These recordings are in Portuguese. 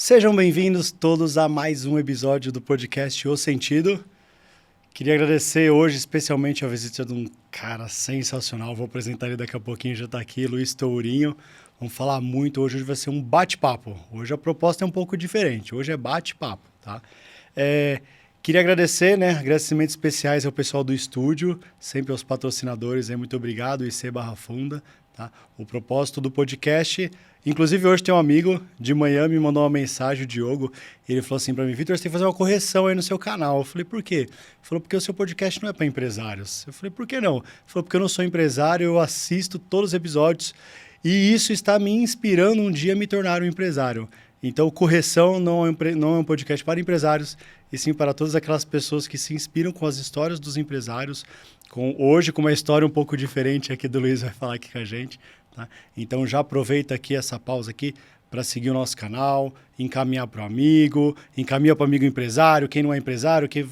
Sejam bem-vindos todos a mais um episódio do podcast O Sentido. Queria agradecer hoje especialmente a visita de um cara sensacional. Vou apresentar ele daqui a pouquinho, já está aqui, Luiz Tourinho. Vamos falar muito hoje vai ser um bate-papo. Hoje a proposta é um pouco diferente, hoje é bate-papo, tá? Queria agradecer, agradecimentos especiais ao pessoal do estúdio, sempre aos patrocinadores, muito obrigado, IC Barra Funda, tá? O propósito do podcast, inclusive hoje tem um amigo de manhã me mandou uma mensagem, o Diogo, ele falou assim para mim, Vitor, você tem que fazer uma correção aí no seu canal. Eu falei, por quê? Ele falou, porque o seu podcast não é para empresários. Eu falei, por que não? Ele falou, porque eu não sou empresário, eu assisto todos os episódios e isso está me inspirando um dia a me tornar um empresário. Então, correção não é um podcast para empresários, e sim para todas aquelas pessoas que se inspiram com as histórias dos empresários, hoje com uma história um pouco diferente aqui do Luiz vai falar aqui com a gente. Tá? Então, já aproveita aqui essa pausa aqui para seguir o nosso canal, encaminhar para o amigo, encaminha para o amigo empresário, quem não é empresário, quem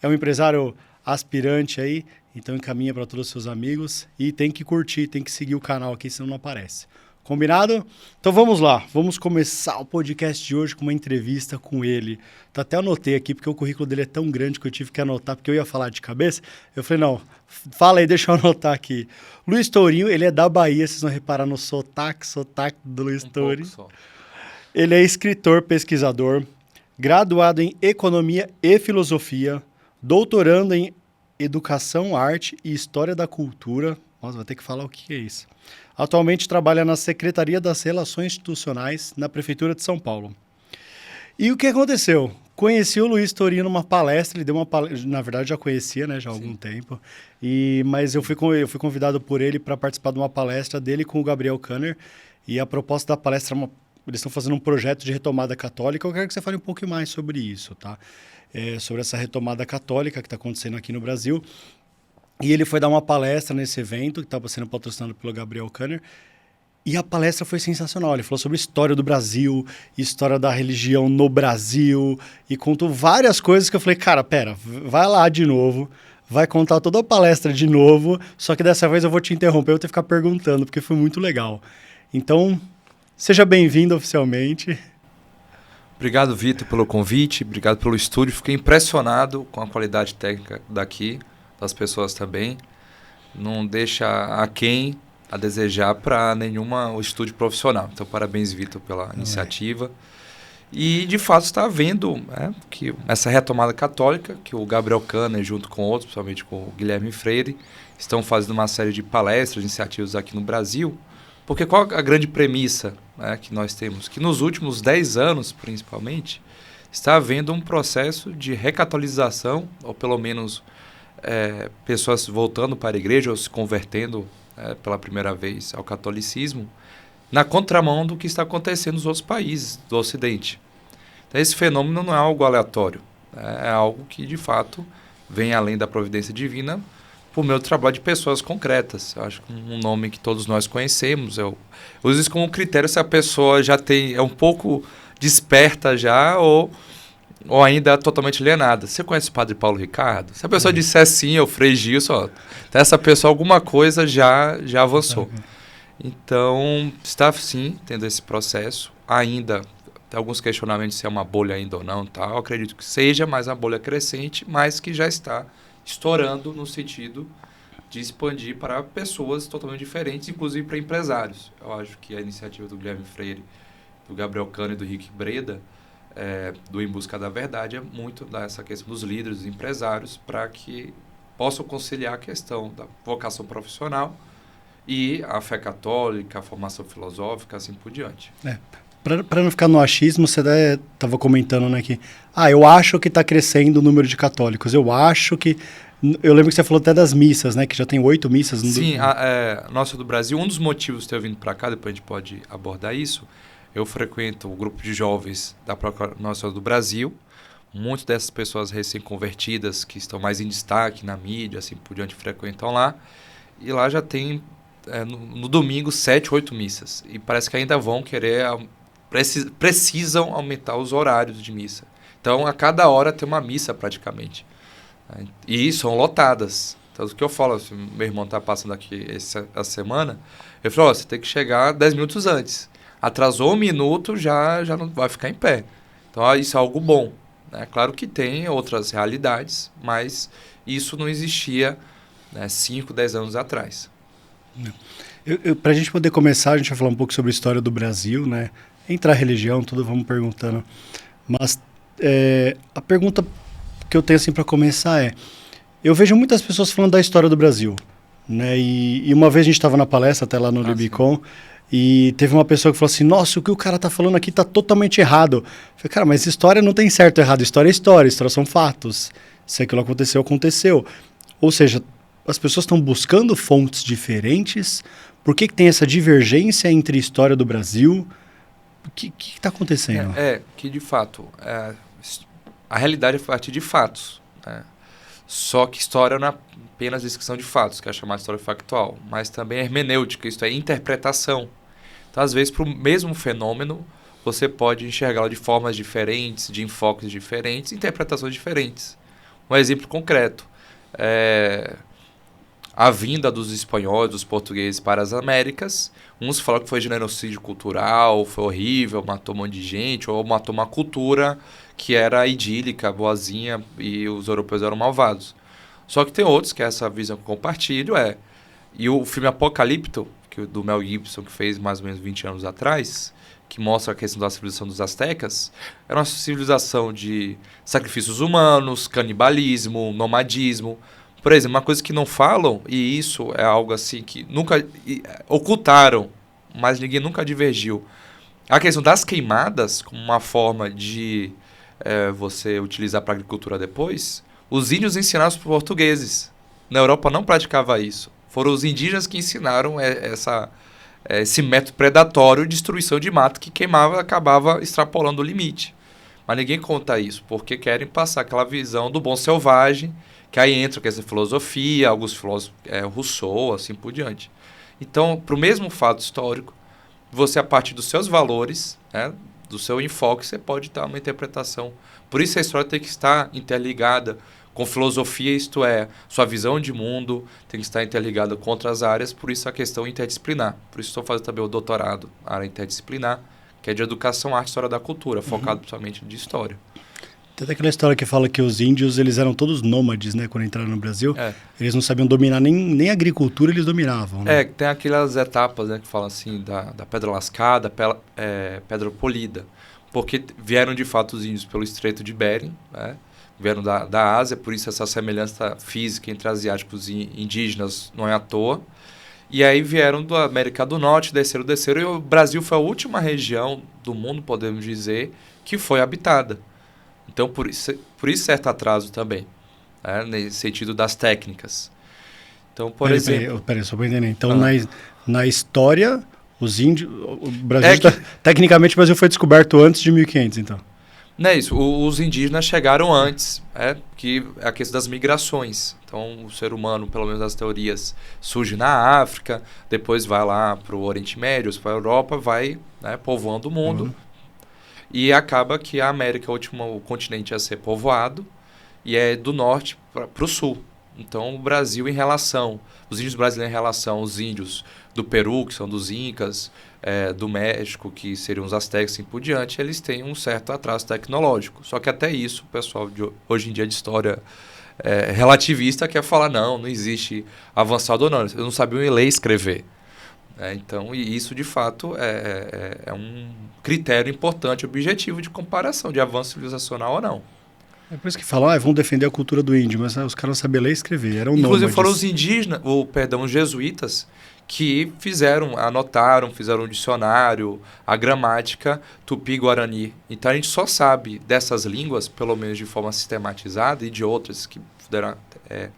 é um empresário aspirante aí, então encaminha para todos os seus amigos e tem que curtir, tem que seguir o canal aqui, senão não aparece. Combinado? Então vamos lá, vamos começar o podcast de hoje com uma entrevista com ele. Até anotei aqui, porque o currículo dele é tão grande que eu tive que anotar, porque eu ia falar de cabeça. Eu falei, não, fala aí, deixa eu anotar aqui. Luiz Tourinho, ele é da Bahia, vocês vão reparar no sotaque do Luiz Tourinho. Ele é escritor, pesquisador, graduado em Economia e Filosofia, doutorando em Educação, Arte e História da Cultura. Nossa, vou ter que falar o que é isso. Atualmente trabalha na Secretaria das Relações Institucionais na Prefeitura de São Paulo. E o que aconteceu? Conheci o Luiz Tourinho numa palestra, ele deu uma palestra, na verdade já conhecia, já há algum tempo, mas eu fui convidado por ele para participar de uma palestra dele com o Gabriel Kanner, e a proposta da palestra, eles estão fazendo um projeto de retomada católica, eu quero que você fale um pouco mais sobre isso, tá? Sobre essa retomada católica que está acontecendo aqui no Brasil. E ele foi dar uma palestra nesse evento, que estava sendo patrocinado pelo Gabriel Kanner, e a palestra foi sensacional. Ele falou sobre a história do Brasil, história da religião no Brasil, e contou várias coisas que eu falei, cara, pera, vai lá de novo, vai contar toda a palestra de novo, só que dessa vez eu vou te interromper, eu vou ter que ficar perguntando, porque foi muito legal. Então, seja bem-vindo oficialmente. Obrigado, Vitor, pelo convite, obrigado pelo estúdio. Fiquei impressionado com a qualidade técnica daqui, das pessoas também. Não deixa a desejar para nenhuma estúdio profissional. Então, parabéns, Vitor, pela iniciativa. E, de fato, está havendo que essa retomada católica, que o Gabriel Kanner, junto com outros, principalmente com o Guilherme Freire, estão fazendo uma série de palestras, iniciativas aqui no Brasil. Porque qual a grande premissa que nós temos? Que nos últimos 10 anos, principalmente, está havendo um processo de recatolização, ou pelo menos pessoas voltando para a igreja ou se convertendo pela primeira vez ao catolicismo, na contramão do que está acontecendo nos outros países do Ocidente. Então, esse fenômeno não é algo aleatório, é algo que, de fato, vem além da providência divina por meio do trabalho de pessoas concretas. Eu acho que um nome que todos nós conhecemos, eu uso isso como critério se a pessoa já é um pouco desperta já ou ainda totalmente alienada. Você conhece o Padre Paulo Ricardo? Se a pessoa disser sim, eu Frei Gilson, então essa pessoa, alguma coisa já avançou. Então, está sim tendo esse processo. Ainda tem alguns questionamentos se é uma bolha ainda ou não. Tá? Eu acredito que seja, mas a bolha crescente, mas que já está estourando no sentido de expandir para pessoas totalmente diferentes, inclusive para empresários. Eu acho que a iniciativa do Guilherme Freire, do Gabriel Kanner e do Rick Breda, do Em Busca da Verdade, é muito dessa questão dos líderes, dos empresários, para que possam conciliar a questão da vocação profissional e a fé católica, a formação filosófica, assim por diante. Para não ficar no achismo, você estava comentando que eu acho que está crescendo o número de católicos, eu lembro que você falou até das missas, que já tem 8 missas. Sim, Nossa do Brasil, um dos motivos de ter vindo para cá, depois a gente pode abordar isso. Eu frequento o grupo de jovens da própria Nossa do Brasil. Muitas dessas pessoas recém-convertidas que estão mais em destaque na mídia, assim por diante, frequentam lá. E lá já tem, no domingo, 7, 8 missas. E parece que ainda vão querer, precisam aumentar os horários de missa. Então, a cada hora tem uma missa praticamente. E são lotadas. Então, o que eu falo, assim, meu irmão está passando aqui essa semana, eu falo, você tem que chegar 10 minutos antes. Atrasou um minuto, já não vai ficar em pé. Então, isso é algo bom. Né? Claro que tem outras realidades, mas isso não existia, né, 5, 10 anos atrás. Para a gente poder começar, a gente vai falar um pouco sobre a história do Brasil, né? Entrar religião, tudo, vamos perguntando. Mas a pergunta que eu tenho assim para começar é: eu vejo muitas pessoas falando da história do Brasil, né? E uma vez a gente estava na palestra, até lá no Libicon, e teve uma pessoa que falou assim: nossa, o que o cara tá falando aqui tá totalmente errado. Eu falei: cara, mas história não tem certo ou errado, história é história são fatos. Se aquilo aconteceu, aconteceu. Ou seja, as pessoas estão buscando fontes diferentes. Por que tem essa divergência entre a história do Brasil? O que está acontecendo? Que de fato, a realidade é a partir de fatos. Né? Só que história não é apenas descrição de fatos, que é chamada história factual, mas também é hermenêutica, isto é, interpretação. Então, às vezes, para o mesmo fenômeno, você pode enxergá-lo de formas diferentes, de enfoques diferentes, interpretações diferentes. Um exemplo concreto é a vinda dos espanhóis, dos portugueses para as Américas. Uns falam que foi genocídio cultural, foi horrível, matou um monte de gente, ou matou uma cultura que era idílica, boazinha, e os europeus eram malvados. Só que tem outros que essa visão que eu compartilho E o filme Apocalipto, do Mel Gibson, que fez mais ou menos 20 anos atrás, que mostra a questão da civilização dos astecas, era uma civilização de sacrifícios humanos, canibalismo, nomadismo. Por exemplo, uma coisa que não falam, e isso é algo assim que nunca ocultaram, mas ninguém nunca divergiu. A questão das queimadas, como uma forma de você utilizar para a agricultura depois, os índios ensinaram os portugueses. Na Europa não praticava isso. Foram os indígenas que ensinaram esse método predatório de destruição de mato que queimava e acabava extrapolando o limite. Mas ninguém conta isso, porque querem passar aquela visão do bom selvagem, que aí entra com essa filosofia, alguns filósofos, Rousseau, assim por diante. Então, para o mesmo fato histórico, você, a partir dos seus valores, do seu enfoque, você pode dar uma interpretação. Por isso a história tem que estar interligada com filosofia, isto é, sua visão de mundo tem que estar interligada com outras áreas, por isso a questão interdisciplinar. Por isso estou fazendo também o doutorado, área interdisciplinar, que é de educação, arte e história da cultura, focado principalmente de história. Tem aquela história que fala que os índios, eles eram todos nômades, né, quando entraram no Brasil. Eles não sabiam dominar, nem a agricultura eles dominavam. Né? Tem aquelas etapas, né, que falam assim, da pedra lascada, pedra polida. Porque vieram, de fato, os índios pelo Estreito de Bering, né, vieram da Ásia, por isso essa semelhança física entre asiáticos e indígenas não é à toa. E aí vieram da América do Norte, desceram, e o Brasil foi a última região do mundo, podemos dizer, que foi habitada. Então, por isso certo atraso também, nesse sentido das técnicas. Então, por exemplo... Peraí, só para entender. Então, na história, os índios... O Brasil tecnicamente, o Brasil foi descoberto antes de 1500, então. Não é isso. Os indígenas chegaram antes, que é a questão das migrações. Então, o ser humano, pelo menos nas teorias, surge na África, depois vai lá para o Oriente Médio, para a Europa, vai povoando o mundo. E acaba que a América é o continente a ser povoado, e é do norte para o sul. Então, o Brasil os índios brasileiros em relação aos índios do Peru, que são dos Incas, do México, que seriam os astecas, assim por diante, eles têm um certo atraso tecnológico. Só que até isso, o pessoal hoje em dia de história relativista quer falar, não existe avançado ou não. Eles não sabiam ler e escrever. Então, e isso de fato é um critério importante, objetivo de comparação de avanço civilizacional ou não. É por isso que falam, vão defender a cultura do índio, mas os caras não sabiam ler e escrever, eram nômades. Inclusive foram os indígenas, os jesuítas, que anotaram, fizeram um dicionário, a gramática tupi-guarani. Então a gente só sabe dessas línguas, pelo menos de forma sistematizada, e de outras que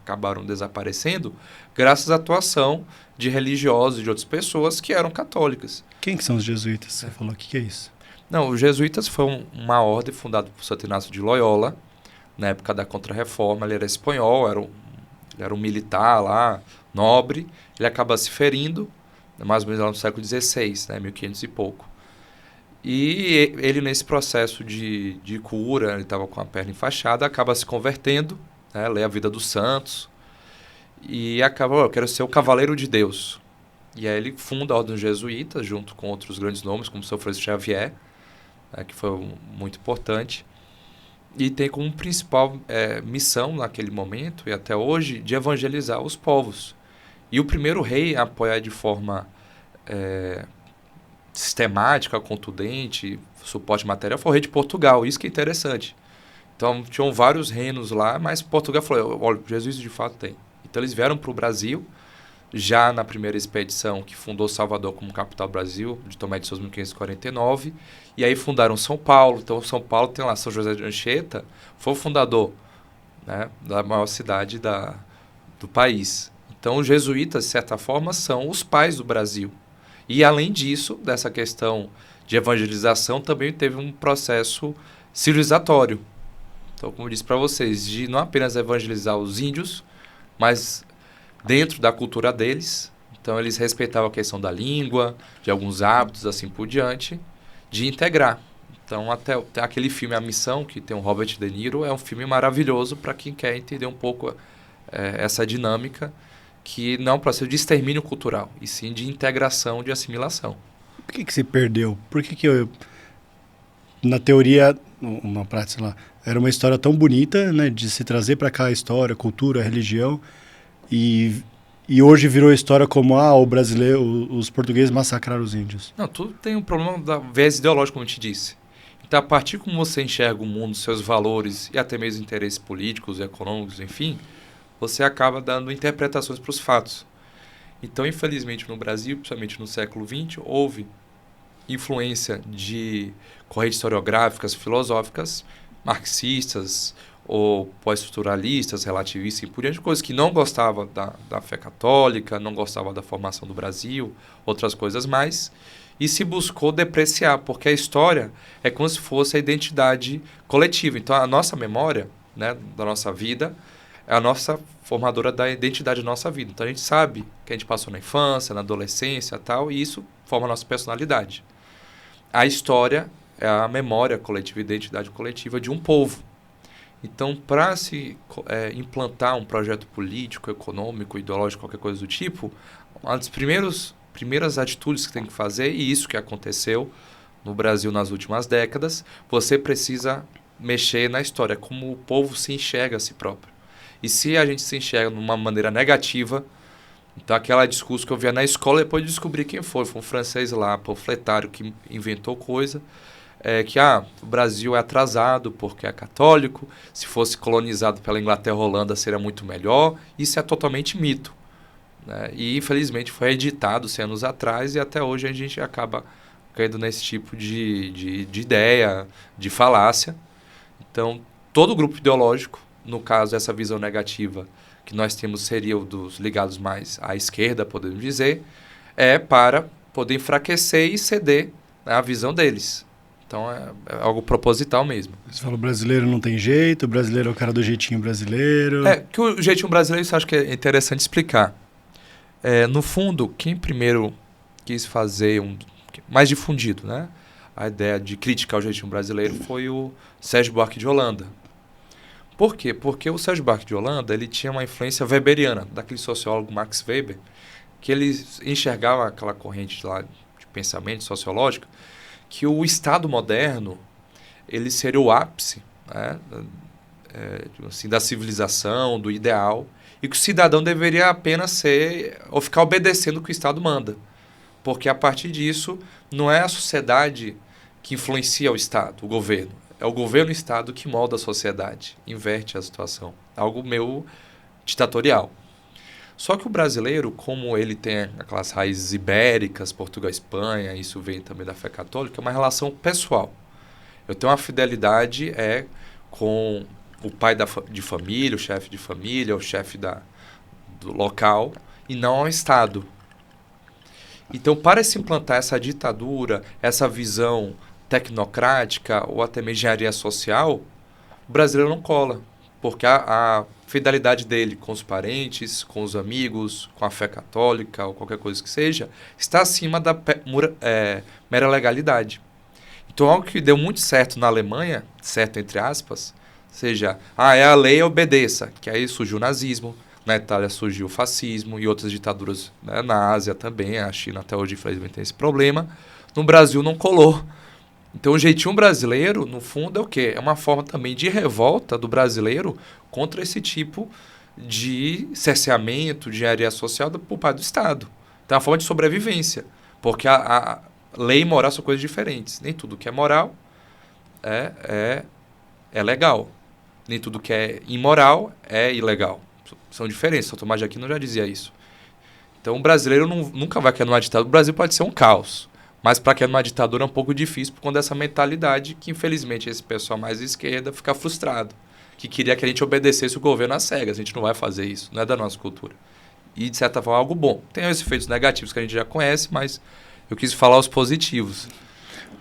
acabaram desaparecendo, graças à atuação de religiosos e de outras pessoas que eram católicas. Quem que são os jesuítas? Você falou, o que é isso? Não, os jesuítas foi uma ordem fundada por Santo Inácio de Loyola, na época da Contra-Reforma. Ele era espanhol, ele era um militar lá, nobre. Ele acaba se ferindo, mais ou menos lá no século XVI, 1500 e pouco. E ele, nesse processo de cura, ele estava com a perna enfaixada, acaba se convertendo, lê a vida dos santos, e acaba, eu quero ser o cavaleiro de Deus. E aí ele funda a Ordem dos Jesuítas, junto com outros grandes nomes, como o São Francisco Xavier, que foi muito importante. E tem como principal missão naquele momento, e até hoje, de evangelizar os povos. E o primeiro rei a apoiar de forma sistemática, contundente, suporte material, foi o rei de Portugal. Isso que é interessante. Então, tinham vários reinos lá, mas Portugal falou, olha, Jesus de fato tem. Então, eles vieram para o Brasil, já na primeira expedição que fundou Salvador como capital do Brasil, de Tomé de Sousa, 1549, e aí fundaram São Paulo. Então, São Paulo tem lá São José de Anchieta, foi o fundador, né, da maior cidade do país. Então, os jesuítas, de certa forma, são os pais do Brasil. E, além disso, dessa questão de evangelização, também teve um processo civilizatório. Então, como eu disse para vocês, de não apenas evangelizar os índios, mas dentro da cultura deles. Então, eles respeitavam a questão da língua, de alguns hábitos, assim por diante, de integrar. Então, até aquele filme A Missão, que tem o Robert De Niro, é um filme maravilhoso para quem quer entender um pouco essa dinâmica, que não é um processo de extermínio cultural, e sim de integração, de assimilação. Por que se perdeu? Por que na teoria, na prática, sei lá, era uma história tão bonita, né, de se trazer para cá a história, cultura, religião, e hoje virou história como o brasileiro, os portugueses massacraram os índios? Não, tudo tem um problema da viés ideológico, como eu te disse. Então, a partir de como você enxerga o mundo, seus valores e até mesmo interesses políticos, econômicos, enfim, você acaba dando interpretações para os fatos. Então, infelizmente, no Brasil, principalmente no século XX, houve influência de correntes historiográficas, filosóficas, marxistas ou pós-estruturalistas, relativistas e por diante, coisas que não gostavam da fé católica, não gostavam da formação do Brasil, outras coisas mais, e se buscou depreciar, porque a história é como se fosse a identidade coletiva. Então, a nossa memória, né, da nossa vida é a nossa formadora da identidade da nossa vida. Então, a gente sabe que a gente passou na infância, na adolescência e tal, e isso forma a nossa personalidade. A história é a memória coletiva, a identidade coletiva de um povo. Então, para se implantar um projeto político, econômico, ideológico, qualquer coisa do tipo, uma das primeiras atitudes que tem que fazer, e isso que aconteceu no Brasil nas últimas décadas, você precisa mexer na história, como o povo se enxerga a si próprio. E se a gente se enxerga de uma maneira negativa, então aquele discurso que eu via na escola, depois de descobrir quem foi um francês lá, panfletário, que inventou coisa, que o Brasil é atrasado porque é católico, se fosse colonizado pela Inglaterra ou Holanda seria muito melhor. Isso é totalmente mito, né? E infelizmente foi editado 100 anos atrás e até hoje a gente acaba caindo nesse tipo de ideia, de falácia. Então, todo grupo ideológico, no caso essa visão negativa que nós temos seria o dos ligados mais à esquerda, podemos dizer, para poder enfraquecer e ceder, né, a visão deles. Então, é algo proposital mesmo. Você fala, o brasileiro não tem jeito, o brasileiro é o cara do jeitinho brasileiro. Que o jeitinho brasileiro, isso eu acho que é interessante explicar. No fundo, quem primeiro quis fazer mais difundido, né, a ideia de criticar o jeitinho brasileiro foi o Sérgio Buarque de Holanda. Por quê? Porque o Sérgio Buarque de Holanda ele tinha uma influência weberiana, daquele sociólogo Max Weber, que ele enxergava aquela corrente lá de pensamento sociológico, que o Estado moderno ele seria o ápice, né, assim, da civilização, do ideal, e que o cidadão deveria apenas ficar obedecendo o que o Estado manda. Porque a partir disso, não é a sociedade que influencia o Estado, o governo. É o governo e o Estado que molda a sociedade, inverte a situação. Algo meio ditatorial. Só que o brasileiro, como ele tem aquelas raízes ibéricas, Portugal, Espanha, isso vem também da fé católica, é uma relação pessoal. Eu tenho uma fidelidade com o pai de família, o chefe de família, o chefe do local, e não ao Estado. Então, para se implantar essa ditadura, essa visão tecnocrática ou até mesmo engenharia social, o brasileiro não cola, porque a fidelidade dele com os parentes, com os amigos, com a fé católica ou qualquer coisa que seja, está acima da mera legalidade. Então, algo que deu muito certo na Alemanha, certo entre aspas, seja, é a lei, obedeça, que aí surgiu o nazismo. Na Itália surgiu o fascismo e outras ditaduras, né? Na Ásia também, a China até hoje infelizmente tem esse problema. No Brasil não colou. Então o jeitinho brasileiro, no fundo, é o quê? É uma forma também de revolta do brasileiro contra esse tipo de cerceamento, de engenharia social por parte do Estado. Então é uma forma de sobrevivência. Porque a lei e moral são coisas diferentes. Nem tudo que é moral é legal. Nem tudo que é imoral é ilegal. São diferentes. São Tomás de Aquino já dizia isso. Então o brasileiro nunca vai querer numa ditadura. O Brasil pode ser um caos. Mas para quem é numa ditadura é um pouco difícil por conta dessa mentalidade que, infelizmente, esse pessoal mais à esquerda fica frustrado. Que queria que a gente obedecesse o governo às cegas. A gente não vai fazer isso. Não é da nossa cultura. E, de certa forma, é algo bom. Tem os efeitos negativos que a gente já conhece, mas eu quis falar os positivos.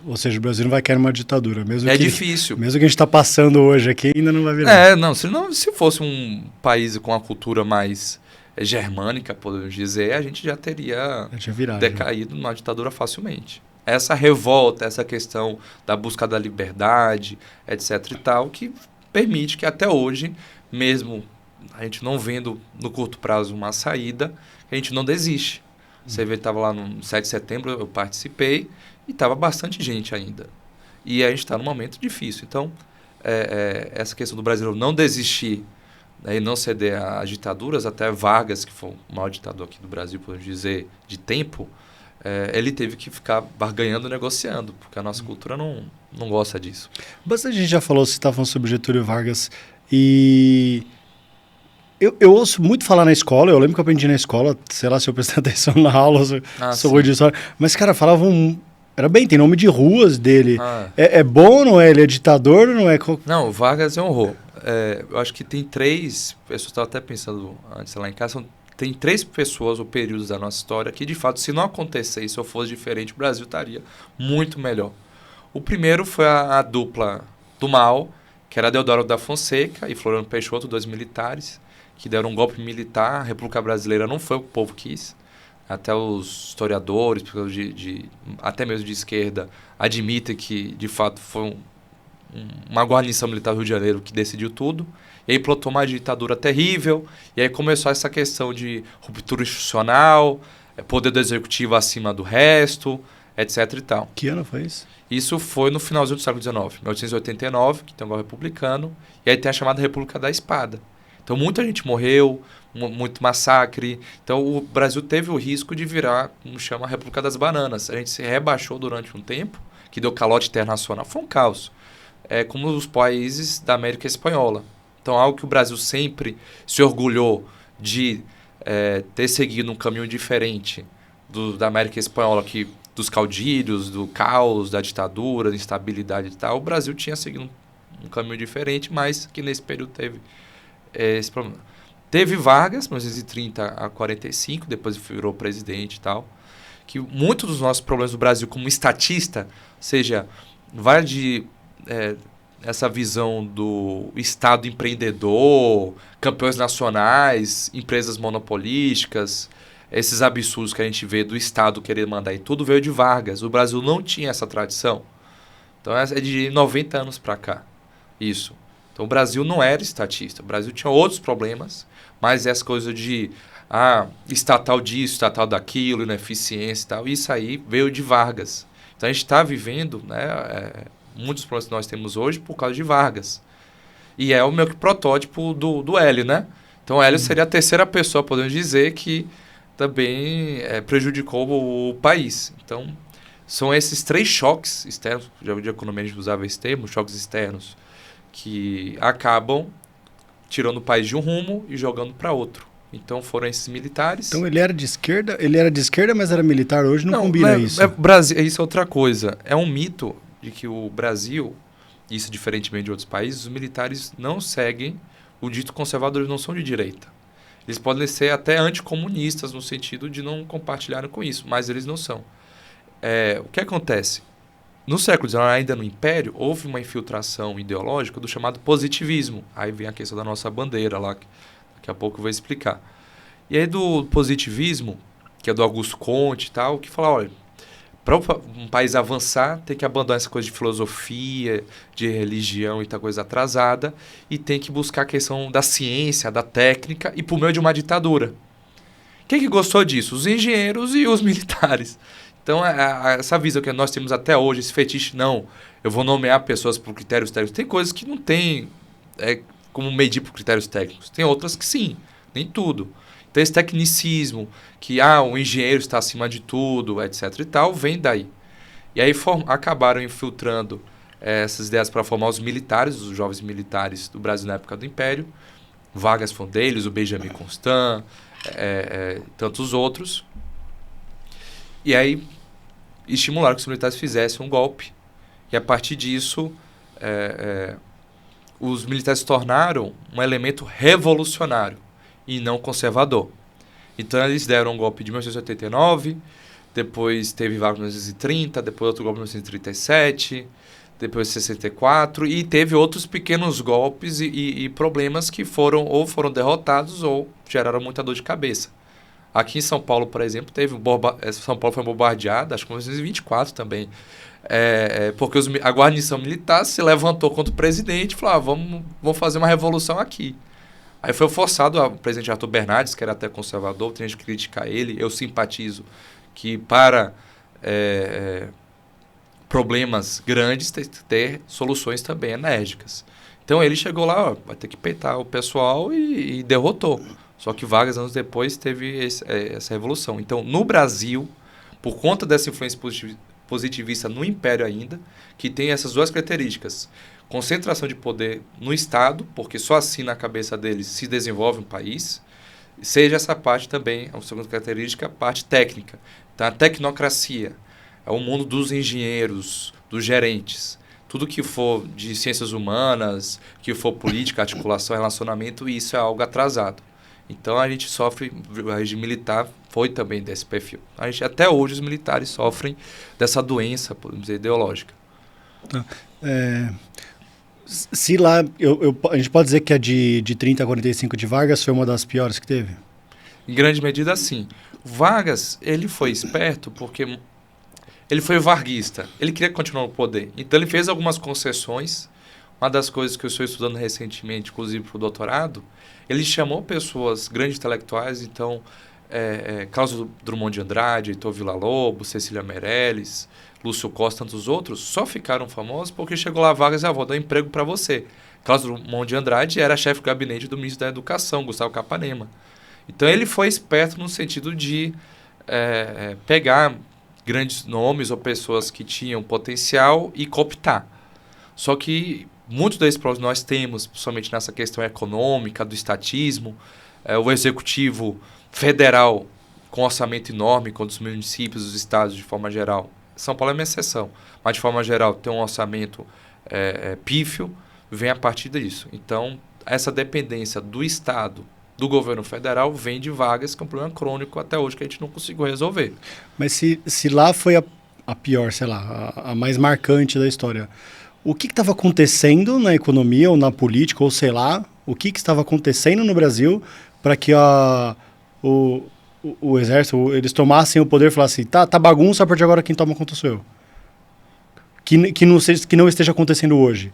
Ou seja, o Brasil não vai querer uma ditadura. Difícil. Mesmo que a gente está passando hoje aqui, ainda não vai virar. Não. Se fosse um país com uma cultura mais germânica, podemos dizer, a gente já teria decaído numa ditadura facilmente. Essa revolta, essa questão da busca da liberdade, etc. e tal, que permite que até hoje, mesmo a gente não vendo no curto prazo uma saída, a gente não desiste. Você vê, estava lá no 7 de setembro, eu participei e estava bastante gente ainda. E a gente está num momento difícil. Então, essa questão do brasileiro não desistir, né, e não ceder às ditaduras, até Vargas, que foi o maior ditador aqui do Brasil, podemos dizer, de tempo, ele teve que ficar barganhando, negociando, porque a nossa cultura não gosta disso. Bastante gente já falou, você estava falando sobre Getúlio Vargas, e eu ouço muito falar na escola, eu lembro que eu aprendi na escola, sei lá se eu prestei atenção na aula, sou ruim de história, mas, cara, falavam... Era bem, tem nome de ruas dele. É bom ou não é? Ele é ditador ou não é? Não, o Vargas é um horror. Eu acho que tem 3 pessoas, estava até pensando antes lá em casa, tem 3 pessoas ou períodos da nossa história que, de fato, se não acontecesse ou fosse diferente, o Brasil estaria muito melhor. O primeiro foi a dupla do mal, que era Deodoro da Fonseca e Floriano Peixoto, 2 militares, que deram um golpe militar. A República Brasileira não foi o que o povo quis. Até os historiadores, até mesmo de esquerda, admitem que, de fato, foi uma guarnição militar do Rio de Janeiro que decidiu tudo. E aí plotou uma ditadura terrível. E aí começou essa questão de ruptura institucional, poder do executivo acima do resto, etc. e tal. Que ano foi isso? Isso foi no finalzinho do século XIX, 1889, que tem um golpe republicano. E aí tem a chamada República da Espada. Então muita gente morreu, muito massacre. Então o Brasil teve o risco de virar, como chama, a República das Bananas. A gente se rebaixou durante um tempo, que deu calote internacional. Foi um caos. Como os países da América Espanhola. Então algo que o Brasil sempre se orgulhou de ter seguido um caminho diferente da América Espanhola, dos caudilhos, do caos, da ditadura, da instabilidade e tal. O Brasil tinha seguido um caminho diferente, mas que nesse período teve esse problema. Teve Vargas, 1930 a 45, depois virou presidente e tal, que muitos dos nossos problemas do Brasil como estatista, ou seja, vai de essa visão do Estado empreendedor, campeões nacionais, empresas monopolísticas, esses absurdos que a gente vê do Estado querer mandar em tudo, veio de Vargas. O Brasil não tinha essa tradição. Então é de 90 anos para cá, isso. Então o Brasil não era estatista, o Brasil tinha outros problemas, mas essa coisa de estatal disso, estatal daquilo, ineficiência e tal, isso aí veio de Vargas. Então a gente está vivendo, né, muitos problemas que nós temos hoje por causa de Vargas. E é o meu protótipo do Hélio, né? Então o Hélio seria a terceira pessoa, podemos dizer, que também prejudicou o país. Então são esses 3 choques externos, já de economia a gente usava esse termo, choques externos, que acabam tirando o país de um rumo e jogando para outro. Então foram esses militares. Então ele era de esquerda, mas era militar. Hoje não combina isso. Isso é outra coisa. É um mito de que o Brasil, isso diferentemente de outros países, os militares não seguem o dito conservador, eles não são de direita. Eles podem ser até anticomunistas no sentido de não compartilharem com isso, mas eles não são. O que acontece? No século XIX, ainda no Império, houve uma infiltração ideológica do chamado positivismo. Aí vem a questão da nossa bandeira lá, que daqui a pouco eu vou explicar. E aí do positivismo, que é do Augusto Comte e tal, que fala, olha, Para um país avançar, tem que abandonar essa coisa de filosofia, de religião e tal coisa atrasada, e tem que buscar a questão da ciência, da técnica, e por meio de uma ditadura. Quem que gostou disso? Os engenheiros e os militares. Então, essa visão que nós temos até hoje, esse fetiche, não, eu vou nomear pessoas por critérios técnicos. Tem coisas que não tem como medir por critérios técnicos. Tem outras que sim, nem tudo. Então, esse tecnicismo, que o engenheiro está acima de tudo, etc. e tal, vem daí. E aí acabaram infiltrando essas ideias para formar os militares, os jovens militares do Brasil na época do Império. Vargas foi um deles, o Benjamin Constant, tantos outros. E aí estimularam que os militares fizessem um golpe. E a partir disso, os militares se tornaram um elemento revolucionário e não conservador. Então eles deram um golpe de 1989, depois teve Vargas em 1930, depois outro golpe em 1937, depois 64, e teve outros pequenos golpes e problemas que foram derrotados ou geraram muita dor de cabeça. Aqui em São Paulo, por exemplo, São Paulo foi bombardeada, acho que em 1924 também, porque a guarnição militar se levantou contra o presidente e falou, vamos fazer uma revolução aqui. Aí foi forçado o presidente Arthur Bernardes, que era até conservador, tem gente que criticar ele, eu simpatizo que para problemas grandes tem que ter soluções também enérgicas. Então ele chegou lá, vai ter que peitar o pessoal e derrotou. Só que Vargas, anos depois, teve essa revolução. Então, no Brasil, por conta dessa influência positivista no Império ainda, que tem essas duas características. Concentração de poder no Estado, porque só assim na cabeça deles se desenvolve um país. Seja essa parte também, a segunda característica, a parte técnica. Então, a tecnocracia é o mundo dos engenheiros, dos gerentes. Tudo que for de ciências humanas, que for política, articulação, relacionamento, isso é algo atrasado. Então, a gente sofre, o regime militar foi também desse perfil. Até hoje, os militares sofrem dessa doença, podemos dizer, ideológica. Tá. Se lá, a gente pode dizer que a de 30 a 45 de Vargas foi uma das piores que teve? Em grande medida, sim. Vargas, ele foi esperto porque ele foi varguista. Ele queria continuar no poder. Então, ele fez algumas concessões. Uma das coisas que eu estou estudando recentemente, inclusive para o doutorado, ele chamou pessoas, grandes intelectuais, então, Carlos Drummond de Andrade, Heitor Villa-Lobos, Cecília Meirelles, Lúcio Costa, tantos outros, só ficaram famosos porque chegou lá Vargas e vou dar emprego para você. Carlos Drummond de Andrade era chefe do gabinete do ministro da Educação, Gustavo Capanema. Então ele foi esperto no sentido de pegar grandes nomes ou pessoas que tinham potencial e cooptar. Só que muitos desses problemas nós temos, principalmente nessa questão econômica, do estatismo, o executivo federal com orçamento enorme, com os municípios, os estados de forma geral. São Paulo é uma exceção, mas de forma geral tem um orçamento pífio, vem a partir disso. Então, essa dependência do Estado, do governo federal, vem de Vargas, que é um problema crônico até hoje que a gente não conseguiu resolver. Mas se lá foi a pior, sei lá, a mais marcante da história, o que estava acontecendo na economia ou na política, ou sei lá, o que estava acontecendo no Brasil para que o exército, eles tomassem o poder e falassem, tá bagunça, a partir de agora quem toma conta sou eu. Que não esteja acontecendo hoje.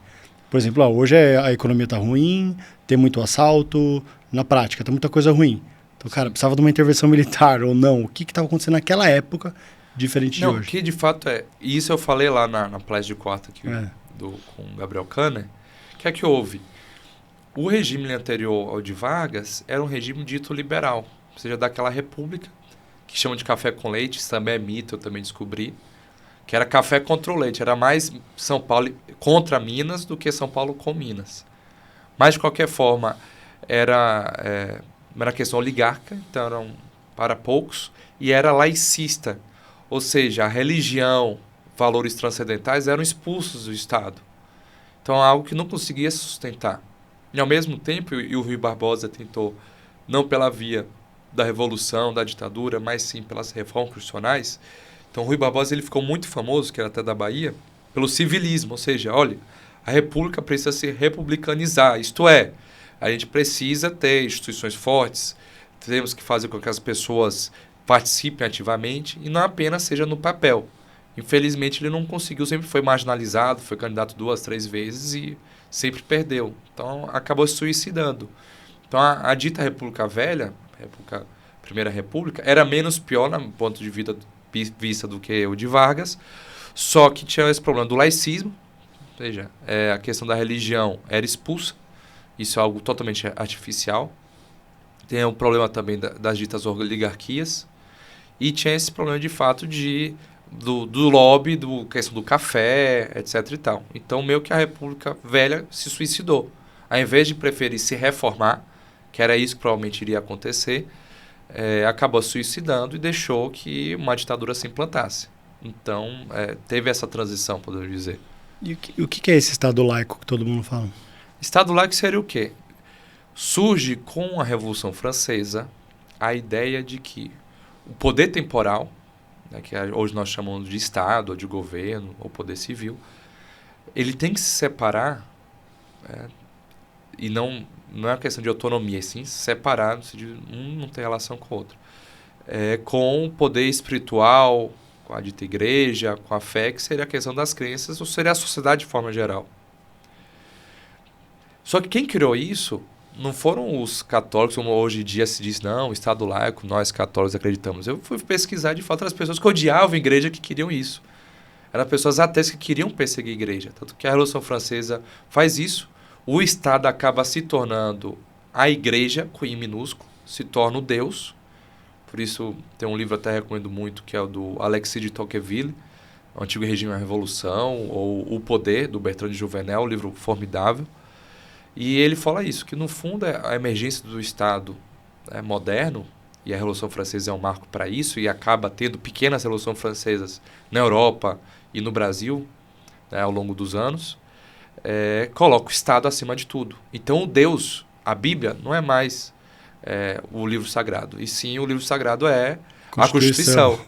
Por exemplo, hoje a economia está ruim, tem muito assalto, na prática, tem muita coisa ruim. Então, cara, precisava de uma intervenção militar ou não. O que estava acontecendo naquela época, diferente de hoje? Não, que de fato e isso eu falei lá na palestra de quarta aqui, com o Gabriel Kanner, que é que houve? O regime anterior ao de Vargas era um regime dito liberal, ou seja, daquela república, que chamam de café com leite, isso também é mito, eu também descobri, que era café contra o leite, era mais São Paulo contra Minas do que São Paulo com Minas. Mas, de qualquer forma, era questão oligarca, então eram para poucos, e era laicista, ou seja, a religião, valores transcendentais eram expulsos do Estado. Então, é algo que não conseguia se sustentar. E, ao mesmo tempo, e o Rui Barbosa tentou, não pela via da revolução, da ditadura, mas sim pelas reformas constitucionais. Então, o Rui Barbosa ele ficou muito famoso, que era até da Bahia, pelo civilismo, ou seja, olha, a república precisa se republicanizar, isto é, a gente precisa ter instituições fortes, temos que fazer com que as pessoas participem ativamente e não apenas seja no papel. Infelizmente, ele não conseguiu, sempre foi marginalizado, foi candidato 2, 3 vezes e sempre perdeu. Então, acabou se suicidando. Então, a dita República Velha, Primeira República, era menos pior, no ponto de vista do que o de Vargas, só que tinha esse problema do laicismo, ou seja, a questão da religião era expulsa, isso é algo totalmente artificial. Tem o problema também das ditas oligarquias, e tinha esse problema de fato do lobby, questão do café, etc. e tal. Então, meio que a República Velha se suicidou. Ao invés de preferir se reformar, que era isso que provavelmente iria acontecer, acabou se suicidando e deixou que uma ditadura se implantasse. Então, teve essa transição, podemos dizer. E o que é esse Estado laico que todo mundo fala? Estado laico seria o quê? Surge com a Revolução Francesa a ideia de que o poder temporal, né, que hoje nós chamamos de Estado, ou de governo, ou poder civil, ele tem que se separar, e não é uma questão de autonomia, e sim separar, um não tem relação com o outro. Com o poder espiritual, com a dita igreja, com a fé, que seria a questão das crenças, ou seria a sociedade de forma geral. Só que quem criou isso não foram os católicos, como hoje em dia se diz, não, Estado laico, nós católicos acreditamos. Eu fui pesquisar, de fato, as pessoas que odiavam a igreja que queriam isso. Eram pessoas ateias que queriam perseguir a igreja. Tanto que a Revolução Francesa faz isso. O Estado acaba se tornando a igreja, com I minúsculo, se torna o Deus. Por isso, tem um livro até recomendo muito, que é o do Alexis de Tocqueville, O Antigo Regime e a Revolução, ou O Poder, do Bertrand de Juvenel, um livro formidável. E ele fala isso, que no fundo a emergência do Estado moderno, e a Revolução Francesa é um marco para isso, e acaba tendo pequenas revoluções francesas na Europa e no Brasil, né, ao longo dos anos, coloca o Estado acima de tudo. Então o Deus, a Bíblia, não é mais o livro sagrado, e sim o livro sagrado é a Constituição.